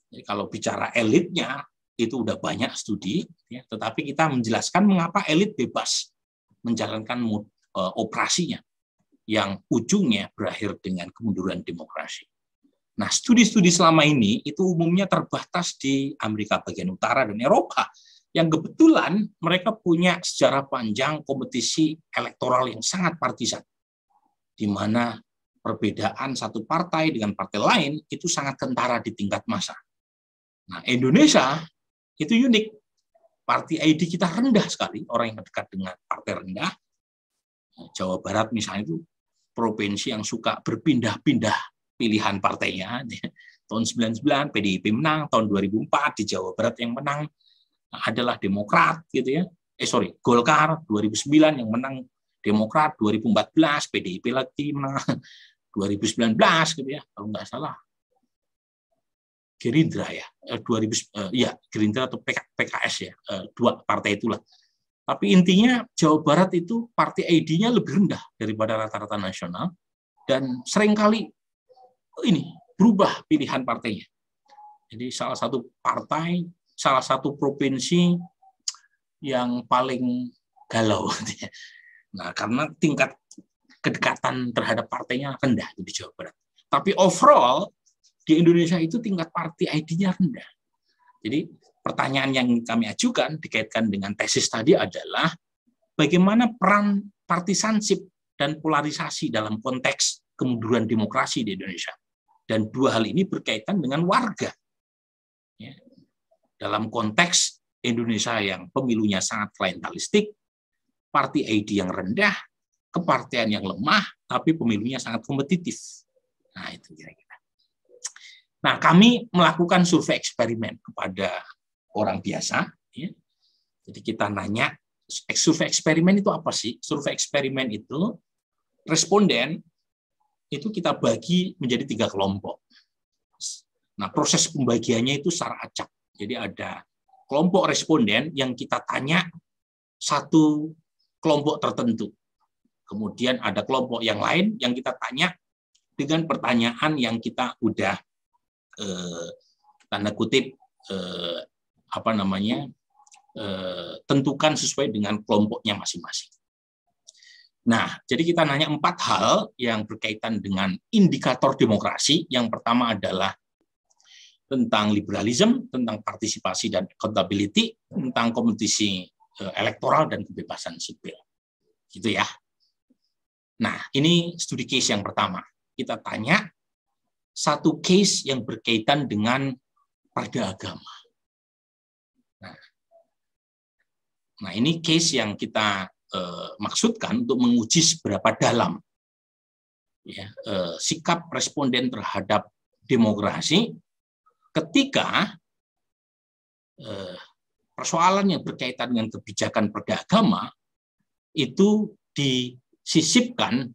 Jadi kalau bicara elitnya itu udah banyak studi, ya, tetapi kita menjelaskan mengapa elit bebas menjalankan operasinya yang ujungnya berakhir dengan kemunduran demokrasi. Nah, studi-studi selama ini itu umumnya terbatas di Amerika bagian utara dan Eropa, yang kebetulan mereka punya sejarah panjang kompetisi elektoral yang sangat partisan, di mana perbedaan satu partai dengan partai lain itu sangat kentara di tingkat massa. Nah, Indonesia itu unik. Parti ID kita rendah sekali, orang yang dekat dengan partai rendah. Jawa Barat misalnya itu provinsi yang suka berpindah-pindah pilihan partainya. Tahun 99 PDIP menang, tahun 2004 di Jawa Barat yang menang adalah Demokrat gitu ya. Golkar 2009 yang menang Demokrat, 2014 PDIP lagi menang 2019 gitu ya, kalau nggak salah. Gerindra ya, Gerindra atau PKS ya, dua partai itulah. Tapi intinya Jawa Barat itu partai ID-nya lebih rendah daripada rata-rata nasional dan seringkali ini berubah pilihan partainya. Jadi salah satu partai, salah satu provinsi yang paling galau. Nah, karena tingkat kedekatan terhadap partainya rendah di Jawa Barat. Tapi overall di Indonesia itu tingkat partai ID-nya rendah. Jadi pertanyaan yang kami ajukan dikaitkan dengan tesis tadi adalah bagaimana peran partisanship dan polarisasi dalam konteks kemunduran demokrasi di Indonesia. Dan dua hal ini berkaitan dengan warga. Ya. Dalam konteks Indonesia yang pemilunya sangat klientelistik, partai ID yang rendah, kepartian yang lemah, tapi pemilunya sangat kompetitif. Nah, itu kira-kira. Nah, kami melakukan survei eksperimen kepada orang biasa. Ya. Jadi kita nanya, survei eksperimen itu apa sih? Survei eksperimen itu, responden itu kita bagi menjadi 3 kelompok. Nah, proses pembagiannya itu secara acak. Jadi ada kelompok responden yang kita tanya satu kelompok tertentu. Kemudian ada kelompok yang lain yang kita tanya dengan pertanyaan yang kita udah tanda kutip tentukan sesuai dengan kelompoknya masing-masing. Nah, jadi kita nanya 4 hal yang berkaitan dengan indikator demokrasi. Yang pertama adalah tentang liberalisme, tentang partisipasi dan accountability, tentang kompetisi elektoral dan kebebasan sipil. Gitu ya. Nah, ini studi case yang pertama. Kita tanya satu case yang berkaitan dengan pada agama. Nah, Nah, ini case yang kita maksudkan untuk menguji seberapa dalam ya, sikap responden terhadap demokrasi ketika persoalan yang berkaitan dengan kebijakan beragama itu disisipkan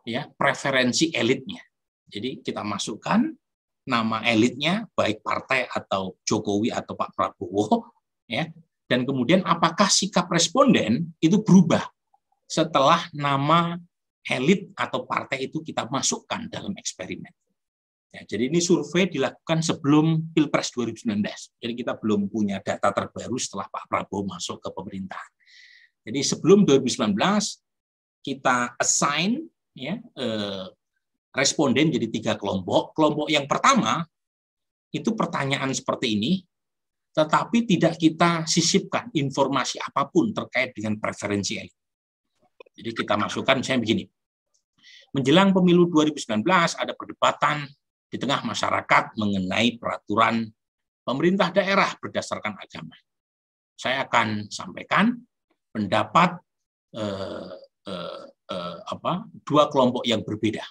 ya preferensi elitnya. Jadi kita masukkan nama elitnya, baik partai atau Jokowi atau Pak Prabowo, ya. Dan kemudian apakah sikap responden itu berubah setelah nama elit atau partai itu kita masukkan dalam eksperimen. Ya, jadi ini survei dilakukan sebelum Pilpres 2019. Jadi kita belum punya data terbaru setelah Pak Prabowo masuk ke pemerintahan. Jadi sebelum 2019 kita assign ya, responden jadi 3 kelompok. Kelompok yang pertama itu pertanyaan seperti ini, tetapi tidak kita sisipkan informasi apapun terkait dengan preferensi elit. Jadi kita masukkan misalnya begini. Menjelang pemilu 2019 ada perdebatan di tengah masyarakat mengenai peraturan pemerintah daerah berdasarkan agama. Saya akan sampaikan pendapat 2 kelompok yang berbeda.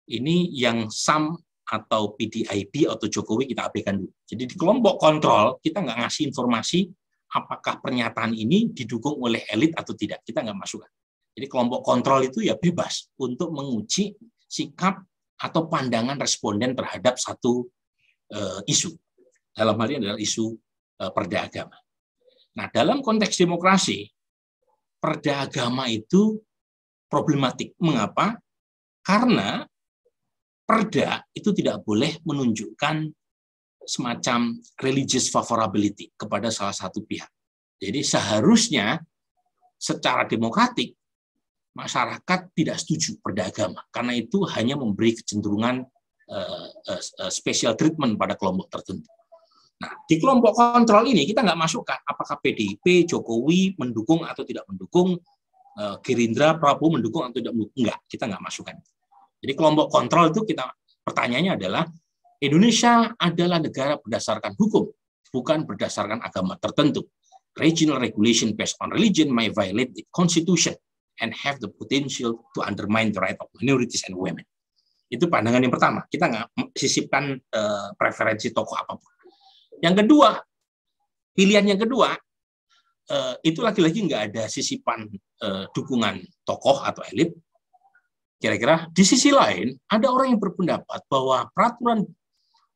Ini yang SAM atau PDIP atau Jokowi kita abaikan dulu. Jadi di kelompok kontrol kita nggak ngasih informasi apakah pernyataan ini didukung oleh elit atau tidak. Kita nggak masukkan. Jadi kelompok kontrol itu ya bebas untuk menguji sikap atau pandangan responden terhadap satu isu. Dalam hal ini adalah isu perda agama. Nah, dalam konteks demokrasi, perda agama itu problematik. Mengapa? Karena perda itu tidak boleh menunjukkan semacam religious favorability kepada salah satu pihak. Jadi seharusnya secara demokratik masyarakat tidak setuju perda agama karena itu hanya memberi kecenderungan special treatment pada kelompok tertentu. Nah, di kelompok kontrol ini kita nggak masukkan apakah PDIP, Jokowi mendukung atau tidak mendukung, Gerindra, Prabowo mendukung atau tidak mendukung. Enggak, kita nggak masukkan. Jadi kelompok kontrol itu pertanyaannya adalah Indonesia adalah negara berdasarkan hukum, bukan berdasarkan agama tertentu. Regional regulation based on religion may violate the constitution and have the potential to undermine the right of minorities and women. Itu pandangan yang pertama. Kita nggak sisipkan preferensi tokoh apapun. Yang kedua, pilihan yang kedua, itu lagi-lagi nggak ada sisipan dukungan tokoh atau elit. Kira-kira di sisi lain, ada orang yang berpendapat bahwa peraturan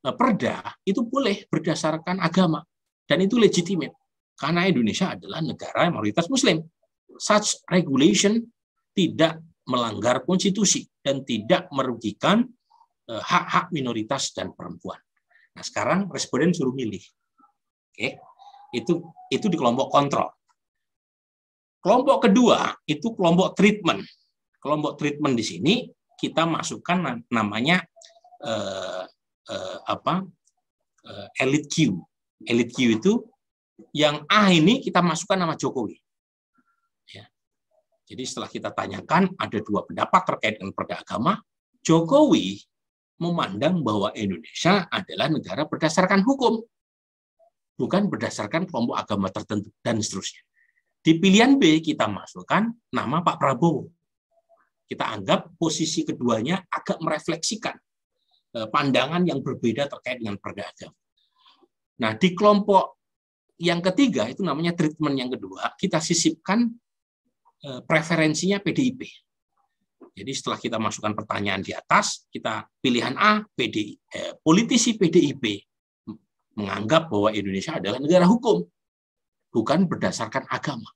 perda itu boleh berdasarkan agama, dan itu legitimate, karena Indonesia adalah negara mayoritas Muslim. Such regulation tidak melanggar konstitusi dan tidak merugikan hak-hak minoritas dan perempuan. Nah, sekarang responden suruh milih. Oke, itu di kelompok kontrol. Kelompok kedua itu kelompok treatment. Kelompok treatment di sini kita masukkan namanya elite Q. Elite Q itu yang A ini kita masukkan nama Jokowi. Ya. Jadi setelah kita tanyakan ada 2 pendapat terkait dengan perda agama, Jokowi memandang bahwa Indonesia adalah negara berdasarkan hukum, bukan berdasarkan kelompok agama tertentu dan seterusnya. Di pilihan B kita masukkan nama Pak Prabowo. Kita anggap posisi keduanya agak merefleksikan pandangan yang berbeda terkait dengan perda agama. Nah, di kelompok yang ketiga, itu namanya treatment yang kedua, kita sisipkan preferensinya PDIP. Jadi setelah kita masukkan pertanyaan di atas, kita pilihan A, politisi PDIP menganggap bahwa Indonesia adalah negara hukum, bukan berdasarkan agama.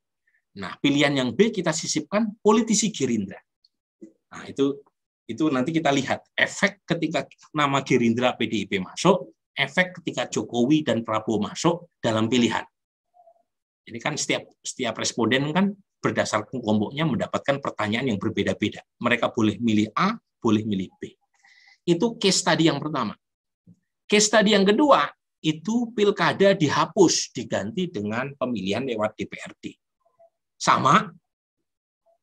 Nah, pilihan yang B kita sisipkan politisi Gerindra. Nah, itu nanti kita lihat efek ketika nama Gerindra PDIP masuk, efek ketika Jokowi dan Prabowo masuk dalam pilihan. Jadi kan setiap responden kan berdasarkan kelompoknya mendapatkan pertanyaan yang berbeda-beda. Mereka boleh milih A, boleh milih B. Itu case study yang pertama. Case study yang kedua, itu pilkada dihapus, diganti dengan pemilihan lewat DPRD. Sama,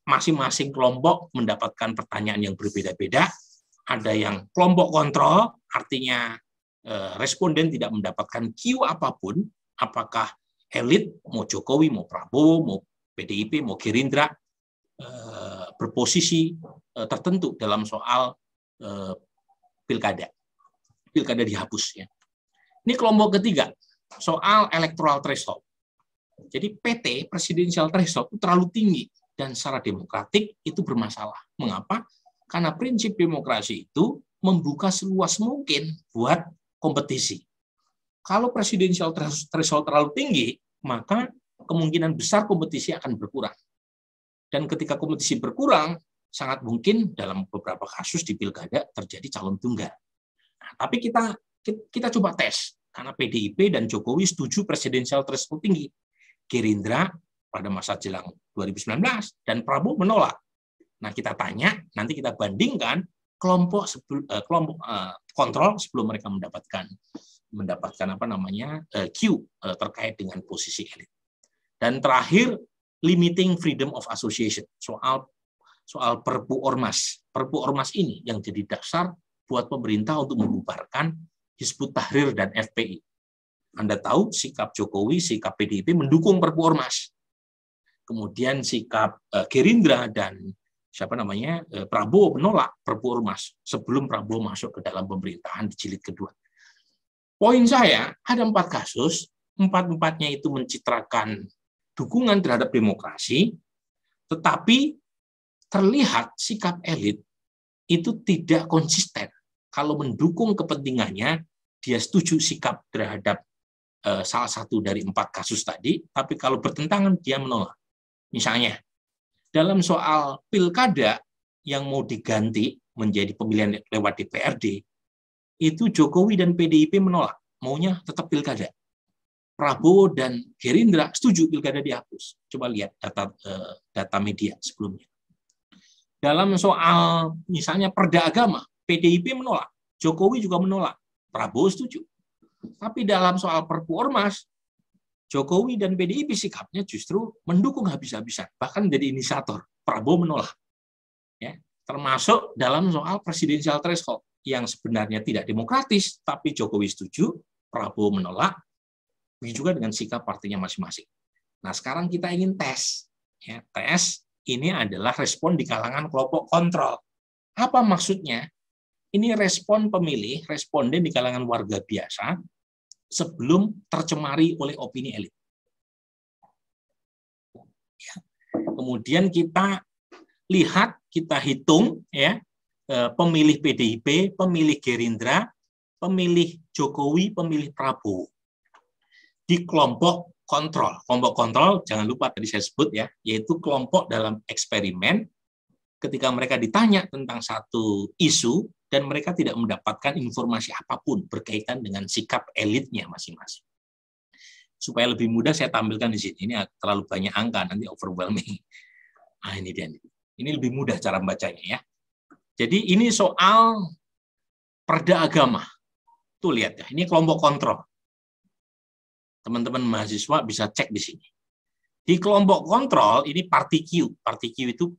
masing-masing kelompok mendapatkan pertanyaan yang berbeda-beda. Ada yang kelompok kontrol, artinya responden tidak mendapatkan Q apapun, apakah elit, mau Jokowi, mau Prabowo, mau PDIP, mau Gerindra, berposisi tertentu dalam soal pilkada. Pilkada dihapus. Ya. Ini kelompok ketiga, soal electoral threshold. Jadi PT, presidential threshold, itu terlalu tinggi. Dan secara demokratik itu bermasalah. Mengapa? Karena prinsip demokrasi itu membuka seluas mungkin buat kompetisi. Kalau presidensial threshold terlalu tinggi, maka kemungkinan besar kompetisi akan berkurang. Dan ketika kompetisi berkurang, sangat mungkin dalam beberapa kasus di pilkada terjadi calon tunggal. Nah, tapi kita coba tes, karena PDIP dan Jokowi setuju presidensial threshold tinggi. Gerindra pada masa jelang 2019 dan Prabowo menolak. Nah, kita tanya, nanti kita bandingkan kelompok kontrol sebelum mereka mendapatkan Q terkait dengan posisi elit. Dan terakhir, limiting freedom of association, soal Perpu Ormas. Perpu Ormas ini yang jadi dasar buat pemerintah untuk membubarkan Hizbut Tahrir dan FPI. Anda tahu sikap Jokowi, sikap PDIP mendukung Perpu Ormas. Kemudian sikap Gerindra dan Prabowo menolak Perpu Ormas sebelum Prabowo masuk ke dalam pemerintahan di jilid kedua. Poin saya, ada 4 kasus, 4-empatnya itu mencitrakan dukungan terhadap demokrasi, tetapi terlihat sikap elit itu tidak konsisten. Kalau mendukung kepentingannya, dia setuju sikap terhadap salah satu dari 4 kasus tadi, tapi kalau bertentangan, dia menolak. Misalnya, dalam soal pilkada yang mau diganti menjadi pemilihan lewat DPRD, itu Jokowi dan PDIP menolak, maunya tetap pilkada. Prabowo dan Gerindra setuju pilkada dihapus. Coba lihat data media sebelumnya. Dalam soal misalnya perda agama, PDIP menolak, Jokowi juga menolak, Prabowo setuju. Tapi dalam soal Perpu Ormas, Jokowi dan PDIP sikapnya justru mendukung habis-habisan, bahkan menjadi inisiator. Prabowo menolak. Ya, termasuk dalam soal presidensial threshold yang sebenarnya tidak demokratis, tapi Jokowi setuju, Prabowo menolak, begitu juga dengan sikap partainya masing-masing. Nah, sekarang kita ingin tes. Ya, tes ini adalah respon di kalangan kelompok kontrol. Apa maksudnya? Ini respon pemilih, responden di kalangan warga biasa sebelum tercemari oleh opini elit. Ya. Kemudian kita lihat, kita hitung ya, pemilih PDIP, pemilih Gerindra, pemilih Jokowi, pemilih Prabowo. Di kelompok kontrol. Kelompok kontrol, jangan lupa tadi saya sebut ya, yaitu kelompok dalam eksperimen ketika mereka ditanya tentang satu isu dan mereka tidak mendapatkan informasi apapun berkaitan dengan sikap elitnya masing-masing. Supaya lebih mudah saya tampilkan di sini. Ini terlalu banyak angka, nanti overwhelming. Nah, ini dia. Ini lebih mudah cara membacanya ya. Jadi ini soal perda agama. Tuh lihat ya, ini kelompok kontrol. Teman-teman mahasiswa bisa cek di sini. Di kelompok kontrol ini parti Q. Parti Q itu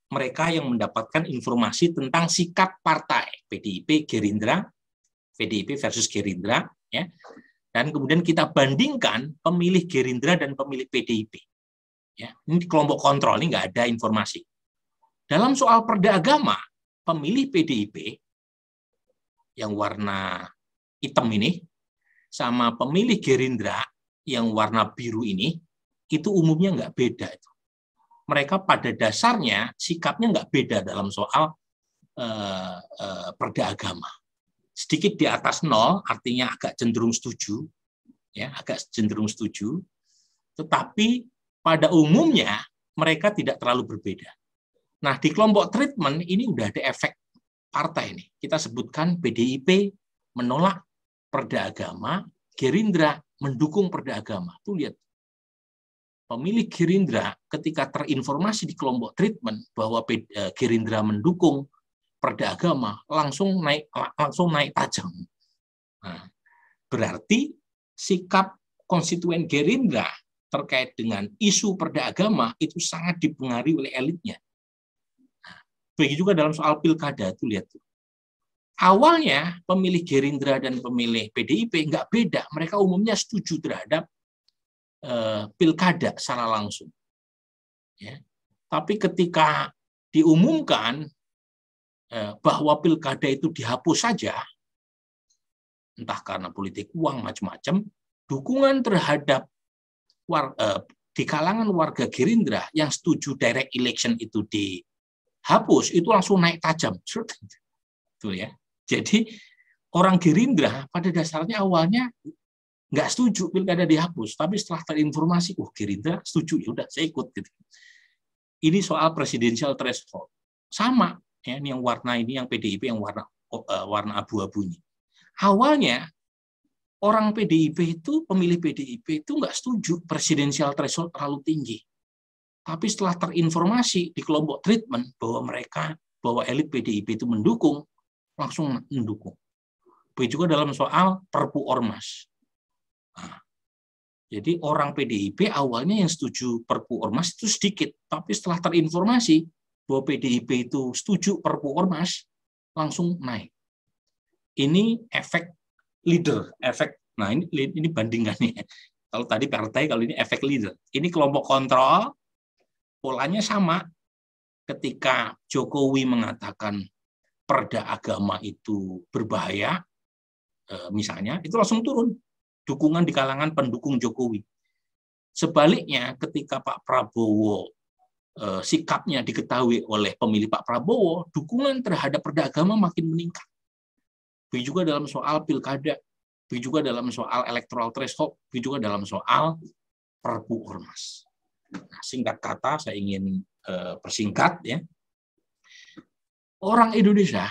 mereka yang mendapatkan informasi tentang sikap partai PDIP, Gerindra, PDIP versus Gerindra, ya. Dan kemudian kita bandingkan pemilih Gerindra dan pemilih PDIP. Ya, ini kelompok kontrol, ini nggak ada informasi. Dalam soal perda agama, pemilih PDIP yang warna hitam ini sama pemilih Gerindra yang warna biru ini itu umumnya nggak beda itu. Mereka pada dasarnya sikapnya nggak beda dalam soal perda agama. Sedikit di atas 0, artinya agak cenderung setuju, ya, agak cenderung setuju. Tetapi pada umumnya mereka tidak terlalu berbeda. Nah, di kelompok treatment ini udah ada efek partai nih. Kita sebutkan PDIP menolak perda agama, Gerindra mendukung perda agama. Tuh lihat. Pemilih Gerindra ketika terinformasi di kelompok treatment bahwa Gerindra mendukung perda agama langsung naik tajam. Nah, berarti sikap konstituen Gerindra terkait dengan isu perda agama itu sangat dipengaruhi oleh elitnya. Nah, begitu juga dalam soal pilkada tuh lihat tuh. Awalnya pemilih Gerindra dan pemilih PDIP nggak beda, mereka umumnya setuju terhadap pilkada secara langsung. Ya. Tapi ketika diumumkan bahwa pilkada itu dihapus saja, entah karena politik uang macam-macam, dukungan terhadap di kalangan warga Gerindra yang setuju direct election itu dihapus, itu langsung naik tajam. Tuh ya. Jadi orang Gerindra pada dasarnya awalnya nggak setuju pilkada dihapus, tapi setelah terinformasi, Gerindra setuju, ya udah saya ikut gitu. Ini soal presidensial threshold. Sama ya, ini yang warna ini yang PDIP yang warna abu-abu ini. Awalnya orang PDIP itu, pemilih PDIP itu nggak setuju presidensial threshold terlalu tinggi. Tapi setelah terinformasi di kelompok treatment bahwa elit PDIP itu mendukung, langsung mendukung. Begitu juga dalam soal Perpu Ormas. Nah, jadi orang PDIP awalnya yang setuju Perpu Ormas itu sedikit, tapi setelah terinformasi bahwa PDIP itu setuju Perpu Ormas, langsung naik. Ini efek leader, nah ini bandingannya. Kalau tadi partai, kalau ini efek leader. Ini kelompok kontrol, polanya sama. Ketika Jokowi mengatakan perda agama itu berbahaya, misalnya, itu langsung turun dukungan di kalangan pendukung Jokowi. Sebaliknya, ketika Pak Prabowo sikapnya diketahui oleh pemilih Pak Prabowo, dukungan terhadap perda agama makin meningkat. Begitu juga dalam soal pilkada, begitu juga dalam soal electoral threshold, begitu juga dalam soal Perpu Ormas. Nah, singkat kata, saya ingin persingkat ya. Orang Indonesia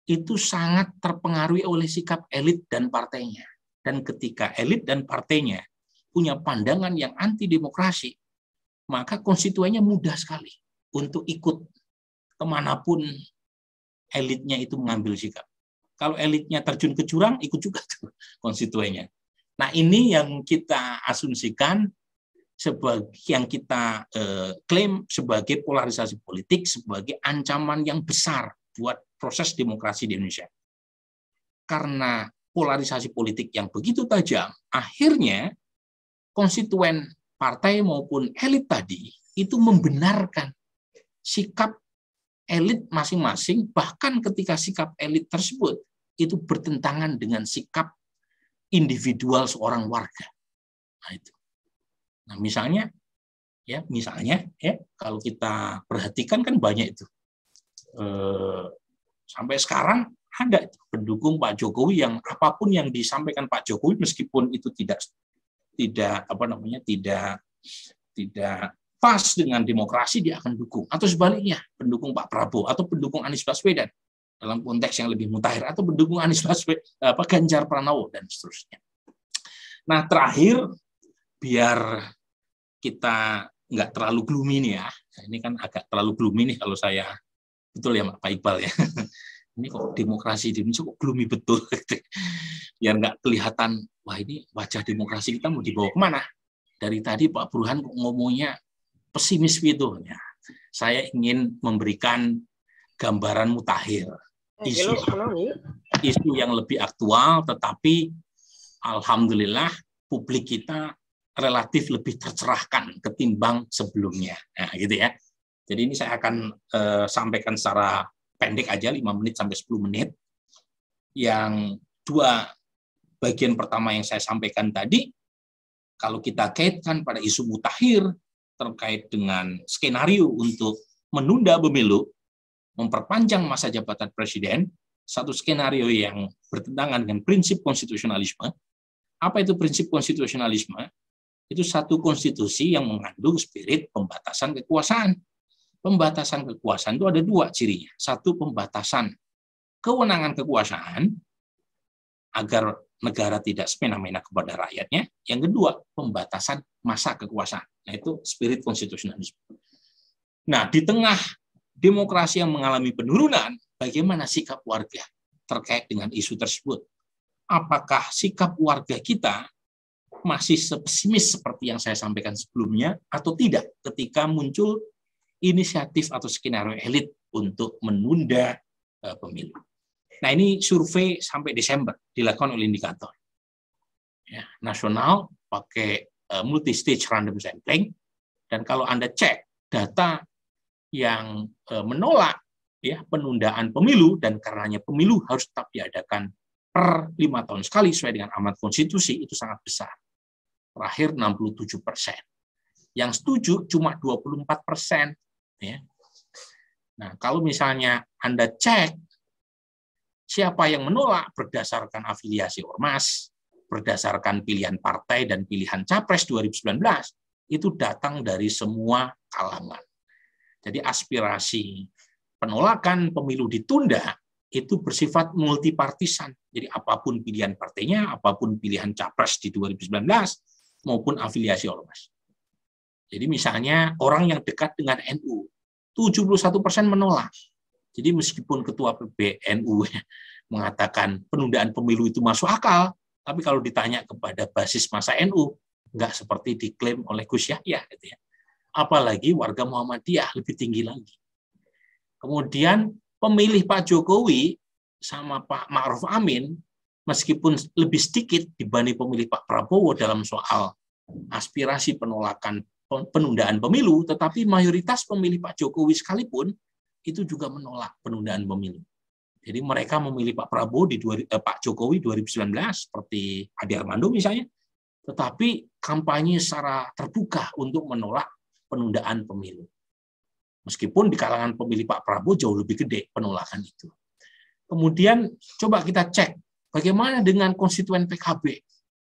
itu sangat terpengaruhi oleh sikap elit dan partainya. Dan ketika elit dan partainya punya pandangan yang anti demokrasi, maka konstituennya mudah sekali untuk ikut kemanapun elitnya itu mengambil sikap. Kalau elitnya terjun ke jurang, ikut juga tuh konstituennya. Nah, ini yang kita asumsikan sebagai yang kita klaim sebagai polarisasi politik, sebagai ancaman yang besar buat proses demokrasi di Indonesia. Karena polarisasi politik yang begitu tajam, akhirnya konstituen partai maupun elit tadi itu membenarkan sikap elit masing-masing, bahkan ketika sikap elit tersebut itu bertentangan dengan sikap individual seorang warga. Nah, itu. Nah, misalnya kalau kita perhatikan kan banyak itu. Sampai sekarang ada pendukung Pak Jokowi yang apapun yang disampaikan Pak Jokowi meskipun itu tidak pas dengan demokrasi, dia akan dukung. Atau sebaliknya, pendukung Pak Prabowo atau pendukung Anies Baswedan dalam konteks yang lebih mutakhir, atau pendukung Anies Baswedan, Ganjar Pranowo dan seterusnya. Nah, terakhir, biar kita nggak terlalu gloomy nih ya. Ini kan agak terlalu gloomy nih kalau saya, betul ya Pak Iqbal ya. Ini kok demokrasi di Indonesia kok gloomy betul. Biar nggak kelihatan, wah ini wajah demokrasi kita mau dibawa kemana. Dari tadi Pak Burhan kok ngomongnya pesimis gitu. Ya, saya ingin memberikan gambaran mutakhir. Isu yang lebih aktual, tetapi alhamdulillah publik kita relatif lebih tercerahkan ketimbang sebelumnya. Nah, gitu ya. Jadi ini saya akan sampaikan secara pendek aja, 5 menit sampai 10 menit. Yang dua bagian pertama yang saya sampaikan tadi, kalau kita kaitkan pada isu mutakhir terkait dengan skenario untuk menunda pemilu, memperpanjang masa jabatan presiden, satu skenario yang bertentangan dengan prinsip konstitusionalisme. Apa itu prinsip konstitusionalisme? Itu satu konstitusi yang mengandung spirit pembatasan kekuasaan. Pembatasan kekuasaan itu ada dua cirinya. Satu, pembatasan kewenangan kekuasaan agar negara tidak semena-mena kepada rakyatnya. Yang kedua, pembatasan masa kekuasaan. Nah, itu spirit konstitusionalisme. Nah, di tengah demokrasi yang mengalami penurunan, bagaimana sikap warga terkait dengan isu tersebut? Apakah sikap warga kita masih pesimis seperti yang saya sampaikan sebelumnya atau tidak ketika muncul inisiatif atau skenario elit untuk menunda pemilu? Nah, ini survei sampai Desember dilakukan oleh indikator. Ya, nasional pakai multi-stage random sampling. Dan kalau Anda cek data yang menolak ya penundaan pemilu dan karenanya pemilu harus tetap diadakan per 5 tahun sekali sesuai dengan amanat konstitusi, itu sangat besar. Terakhir 67%. Yang setuju cuma 24%. Ya. Nah, kalau misalnya Anda cek siapa yang menolak berdasarkan afiliasi ormas, berdasarkan pilihan partai dan pilihan capres 2019, itu datang dari semua kalangan. Jadi aspirasi penolakan pemilu ditunda itu bersifat multipartisan. Jadi apapun pilihan partainya, apapun pilihan capres di 2019, maupun afiliasi ormas. Jadi misalnya orang yang dekat dengan NU, 71% menolak. Jadi meskipun ketua PBNU mengatakan penundaan pemilu itu masuk akal, tapi kalau ditanya kepada basis massa NU, nggak seperti diklaim oleh Gus Yahya. Gitu ya. Apalagi warga Muhammadiyah lebih tinggi lagi. Kemudian pemilih Pak Jokowi sama Pak Ma'ruf Amin, meskipun lebih sedikit dibanding pemilih Pak Prabowo dalam soal aspirasi penolakan penundaan pemilu, tetapi mayoritas pemilih Pak Jokowi sekalipun itu juga menolak penundaan pemilu. Jadi mereka memilih Pak Prabowo Pak Jokowi 2019 seperti Ade Armando misalnya, tetapi kampanye secara terbuka untuk menolak penundaan pemilu. Meskipun di kalangan pemilih Pak Prabowo jauh lebih gede penolakan itu. Kemudian coba kita cek bagaimana dengan konstituen PKB.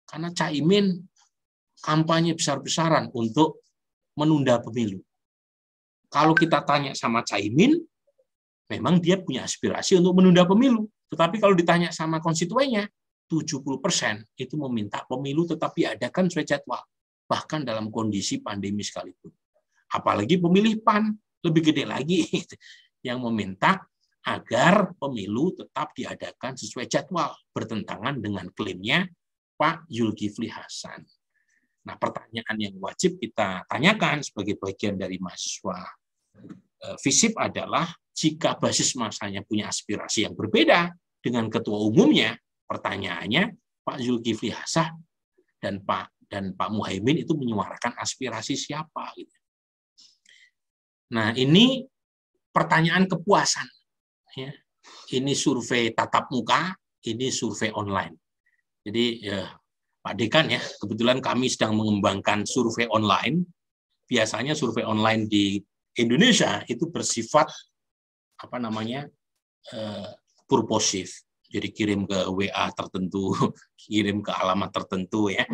Karena Caimin kampanye besar-besaran untuk menunda pemilu. Kalau kita tanya sama Caimin, memang dia punya aspirasi untuk menunda pemilu. Tetapi kalau ditanya sama konstituennya, 70% itu meminta pemilu tetap diadakan sesuai jadwal. Bahkan dalam kondisi pandemi sekalipun. Apalagi pemilih PAN, lebih gede lagi, yang meminta agar pemilu tetap diadakan sesuai jadwal, bertentangan dengan klaimnya Pak Zulkifli Hasan. Nah, pertanyaan yang wajib kita tanyakan sebagai bagian dari mahasiswa FISIP adalah, jika basis masanya punya aspirasi yang berbeda dengan ketua umumnya, pertanyaannya Pak Zulkifli Hasan dan Pak Muhaimin itu menyuarakan aspirasi siapa? Gitu. Nah, ini pertanyaan kepuasan. Ya. Ini survei tatap muka, ini survei online. Jadi Pak Dekan ya, kebetulan kami sedang mengembangkan survei online. Biasanya survei online di Indonesia itu bersifat purposif. Jadi kirim ke WA tertentu, kirim ke alamat tertentu ya.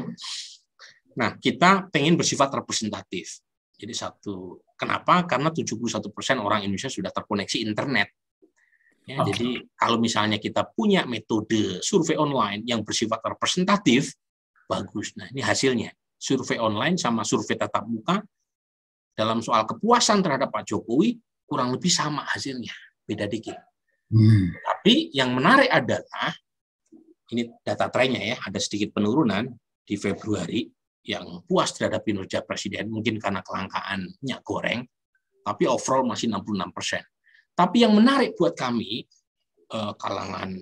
Nah, kita pengen bersifat representatif. Jadi kenapa? Karena 71% orang Indonesia sudah terkoneksi internet. Ya, jadi kalau misalnya kita punya metode survei online yang bersifat representatif, bagus. Nah, ini hasilnya. Survei online sama survei tatap muka dalam soal kepuasan terhadap Pak Jokowi kurang lebih sama hasilnya, beda dikit. Tapi yang menarik adalah, ini data trennya ya, ada sedikit penurunan di Februari yang puas terhadap kinerja Presiden, mungkin karena kelangkaan minyak goreng, tapi overall masih 66%. Tapi yang menarik buat kami, kalangan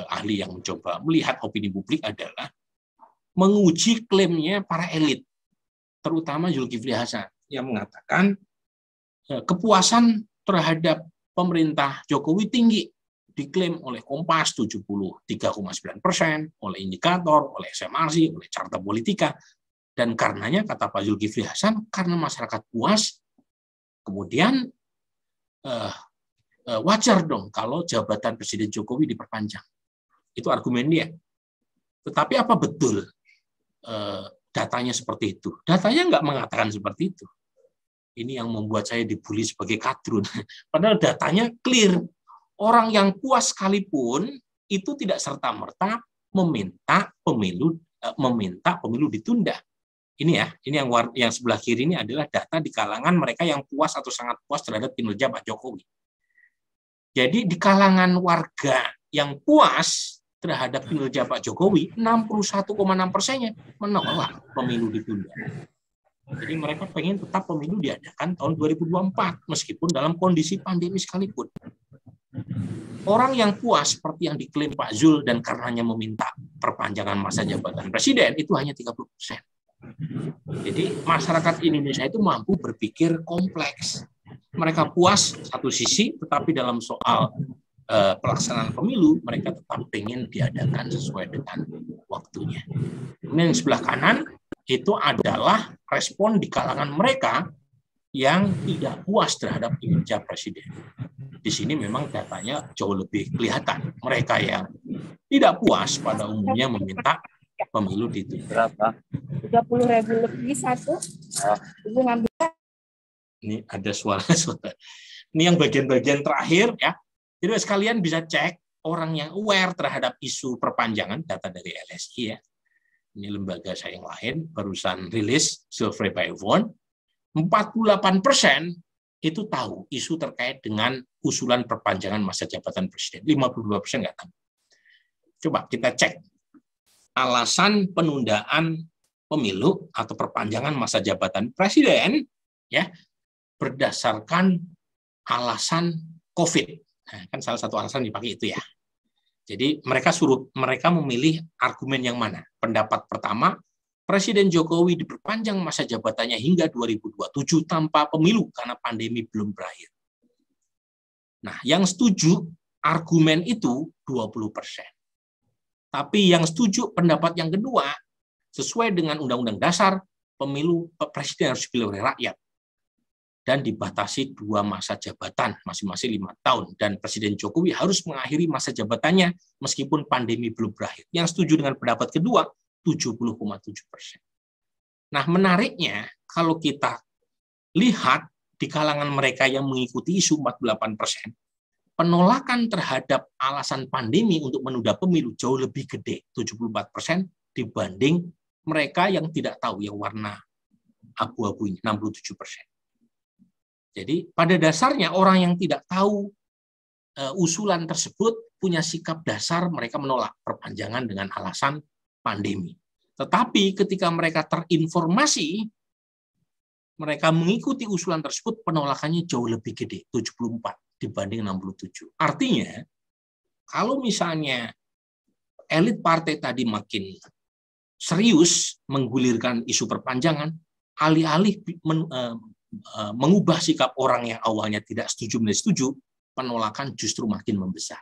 ahli yang mencoba melihat opini publik adalah menguji klaimnya para elit, terutama Zulkifli Hasan, yang mengatakan kepuasan terhadap pemerintah Jokowi tinggi, diklaim oleh Kompas 73,9%, oleh Indikator, oleh SMRC, oleh Carta Politika, dan karenanya kata Pak Zulkifli Hasan, karena masyarakat puas, kemudian wajar dong kalau jabatan Presiden Jokowi diperpanjang. Itu argumen dia. Tetapi apa betul datanya seperti itu? Datanya nggak mengatakan seperti itu. Ini yang membuat saya dibully sebagai kadrun. Padahal datanya clear. Orang yang puas sekalipun itu tidak serta-merta meminta pemilu ditunda. Ini ya, ini yang sebelah kiri ini adalah data di kalangan mereka yang puas atau sangat puas terhadap kinerja Pak Jokowi. Jadi di kalangan warga yang puas terhadap kinerja Pak Jokowi, 61,6%-nya menolak pemilu ditunda. Jadi mereka pengen tetap pemilu diadakan tahun 2024, meskipun dalam kondisi pandemi sekalipun. Orang yang puas seperti yang diklaim Pak Zul dan karenanya meminta perpanjangan masa jabatan presiden itu hanya 30%. Jadi masyarakat Indonesia itu mampu berpikir kompleks. Mereka puas satu sisi, tetapi dalam soal pelaksanaan pemilu mereka tetap ingin diadakan sesuai dengan waktunya. Kemudian yang sebelah kanan itu adalah respon di kalangan mereka yang tidak puas terhadap kinerja presiden. Di sini memang datanya jauh lebih kelihatan. Mereka yang tidak puas pada umumnya meminta pemilu ditunda. Berapa? 30.000 lebih satu. Ibu ngambil. Ini ada suara-suara. Ini yang bagian-bagian terakhir ya. Jadi sekalian bisa cek orang yang aware terhadap isu perpanjangan, data dari LSI ya. Ini lembaga saya yang lain barusan rilis survei by Yvonne. 48% itu tahu isu terkait dengan usulan perpanjangan masa jabatan presiden. 52% nggak tahu. Coba kita cek alasan penundaan pemilu atau perpanjangan masa jabatan presiden ya berdasarkan alasan COVID. Nah, kan salah satu alasan dipakai itu ya. Jadi mereka memilih argumen yang mana? Pendapat pertama, Presiden Jokowi diperpanjang masa jabatannya hingga 2027 tanpa pemilu karena pandemi belum berakhir. Nah, yang setuju argumen itu 20%. Tapi yang setuju pendapat yang kedua, sesuai dengan Undang-Undang Dasar, pemilu presiden harus dipilih oleh rakyat dan dibatasi 2 masa jabatan, masing-masing 5 tahun. Dan Presiden Jokowi harus mengakhiri masa jabatannya meskipun pandemi belum berakhir. Yang setuju dengan pendapat kedua, 70,7%. Nah, menariknya, kalau kita lihat di kalangan mereka yang mengikuti isu 48%, penolakan terhadap alasan pandemi untuk menunda pemilu jauh lebih gede, 74%, dibanding mereka yang tidak tahu, yang warna abu-abu ini, 67%. Jadi pada dasarnya orang yang tidak tahu usulan tersebut punya sikap dasar mereka menolak perpanjangan dengan alasan pandemi. Tetapi ketika mereka terinformasi, mereka mengikuti usulan tersebut, penolakannya jauh lebih gede, 74 dibanding 67. Artinya, kalau misalnya elit partai tadi makin serius menggulirkan isu perpanjangan, alih-alih mengubah sikap orang yang awalnya tidak setuju menjadi setuju, penolakan justru makin membesar.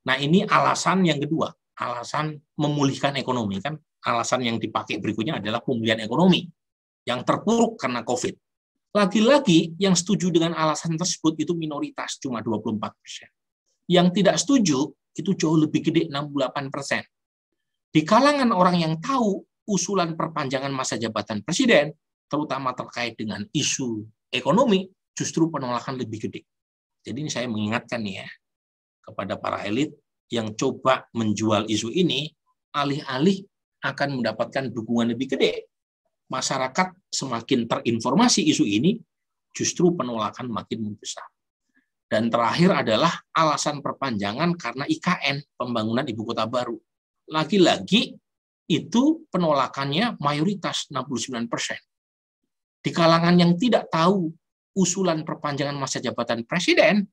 Nah, ini alasan yang kedua, alasan memulihkan ekonomi. Kan alasan yang dipakai berikutnya adalah pemulihan ekonomi yang terpuruk karena COVID. Lagi-lagi yang setuju dengan alasan tersebut itu minoritas, cuma 24%. Yang tidak setuju itu jauh lebih gede, 68%. Di kalangan orang yang tahu usulan perpanjangan masa jabatan presiden, terutama terkait dengan isu ekonomi, justru penolakan lebih gede. Jadi ini saya mengingatkan nih ya, kepada para elit yang coba menjual isu ini, alih-alih akan mendapatkan dukungan lebih gede. Masyarakat semakin terinformasi isu ini, justru penolakan makin membesar. Dan terakhir adalah alasan perpanjangan karena IKN, pembangunan ibu kota baru. Lagi-lagi itu penolakannya mayoritas 69%. Di kalangan yang tidak tahu usulan perpanjangan masa jabatan presiden,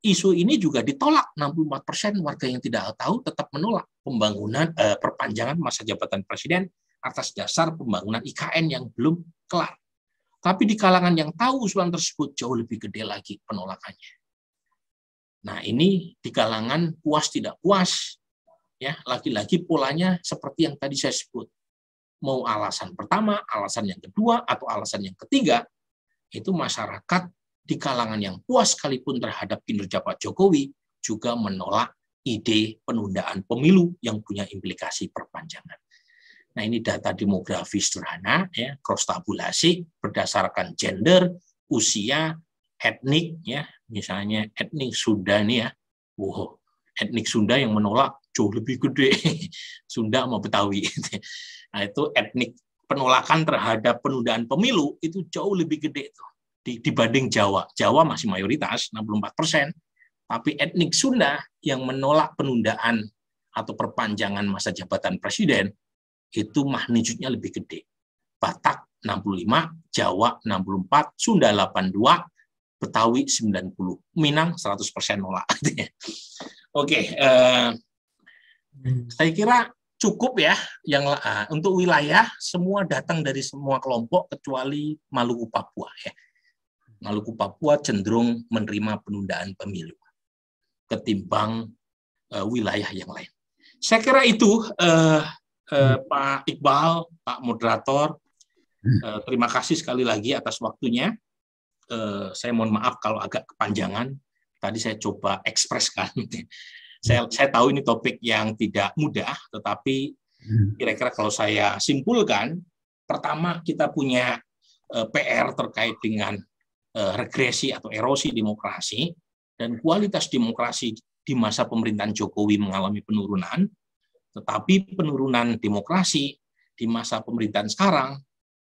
isu ini juga ditolak. 64% warga yang tidak tahu tetap menolak pembangunan perpanjangan masa jabatan presiden atas dasar pembangunan IKN yang belum kelar. Tapi di kalangan yang tahu usulan tersebut jauh lebih gede lagi penolakannya. Nah, ini di kalangan puas tidak puas, ya lagi-lagi polanya seperti yang tadi saya sebut. Mau alasan pertama, alasan yang kedua, atau alasan yang ketiga, itu masyarakat di kalangan yang puas sekalipun terhadap kinerja Pak Jokowi juga menolak ide penundaan pemilu yang punya implikasi perpanjangan. Nah, ini data demografi sederhana, ya, cross tabulasi berdasarkan gender, usia, etnik, ya, misalnya etnik Sunda nih ya, wow, etnik Sunda yang menolak jauh lebih gede, Sunda sama Betawi. Nah, itu etnik penolakan terhadap penundaan pemilu itu jauh lebih gede tuh dibanding Jawa. Jawa masih mayoritas 64%, tapi etnik Sunda yang menolak penundaan atau perpanjangan masa jabatan presiden itu magnitudenya lebih gede. Batak 65, Jawa 64, Sunda 82, Betawi 90, Minang 100% nolak. Oke, Saya kira cukup ya yang untuk wilayah semua datang dari semua kelompok kecuali Maluku Papua ya. Maluku Papua cenderung menerima penundaan pemilu ketimbang wilayah yang lain. Saya kira itu Pak Iqbal, Pak Moderator, terima kasih sekali lagi atas waktunya. Saya mohon maaf kalau agak kepanjangan. Tadi saya coba ekspreskan. Saya tahu ini topik yang tidak mudah, tetapi kira-kira kalau saya simpulkan, pertama kita punya PR terkait dengan regresi atau erosi demokrasi, dan kualitas demokrasi di masa pemerintahan Jokowi mengalami penurunan, tetapi penurunan demokrasi di masa pemerintahan sekarang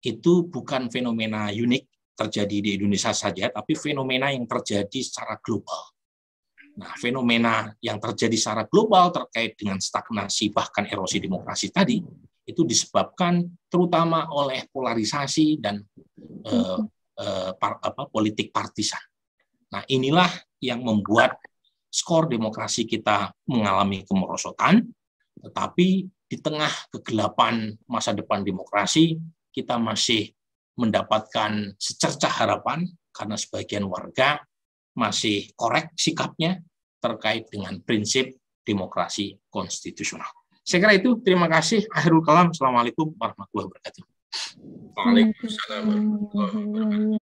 itu bukan fenomena unik terjadi di Indonesia saja, tapi fenomena yang terjadi secara global. Nah, fenomena yang terjadi secara global terkait dengan stagnasi bahkan erosi demokrasi tadi itu disebabkan terutama oleh polarisasi dan politik partisan. Nah, inilah yang membuat skor demokrasi kita mengalami kemerosotan, tetapi di tengah kegelapan masa depan demokrasi kita masih mendapatkan secercah harapan karena sebagian warga masih korek sikapnya terkait dengan prinsip demokrasi konstitusional. Saya kira itu, terima kasih. Akhirul kalam, Assalamualaikum warahmatullahi wabarakatuh. Waalaikumsalam warahmatullahi wabarakatuh.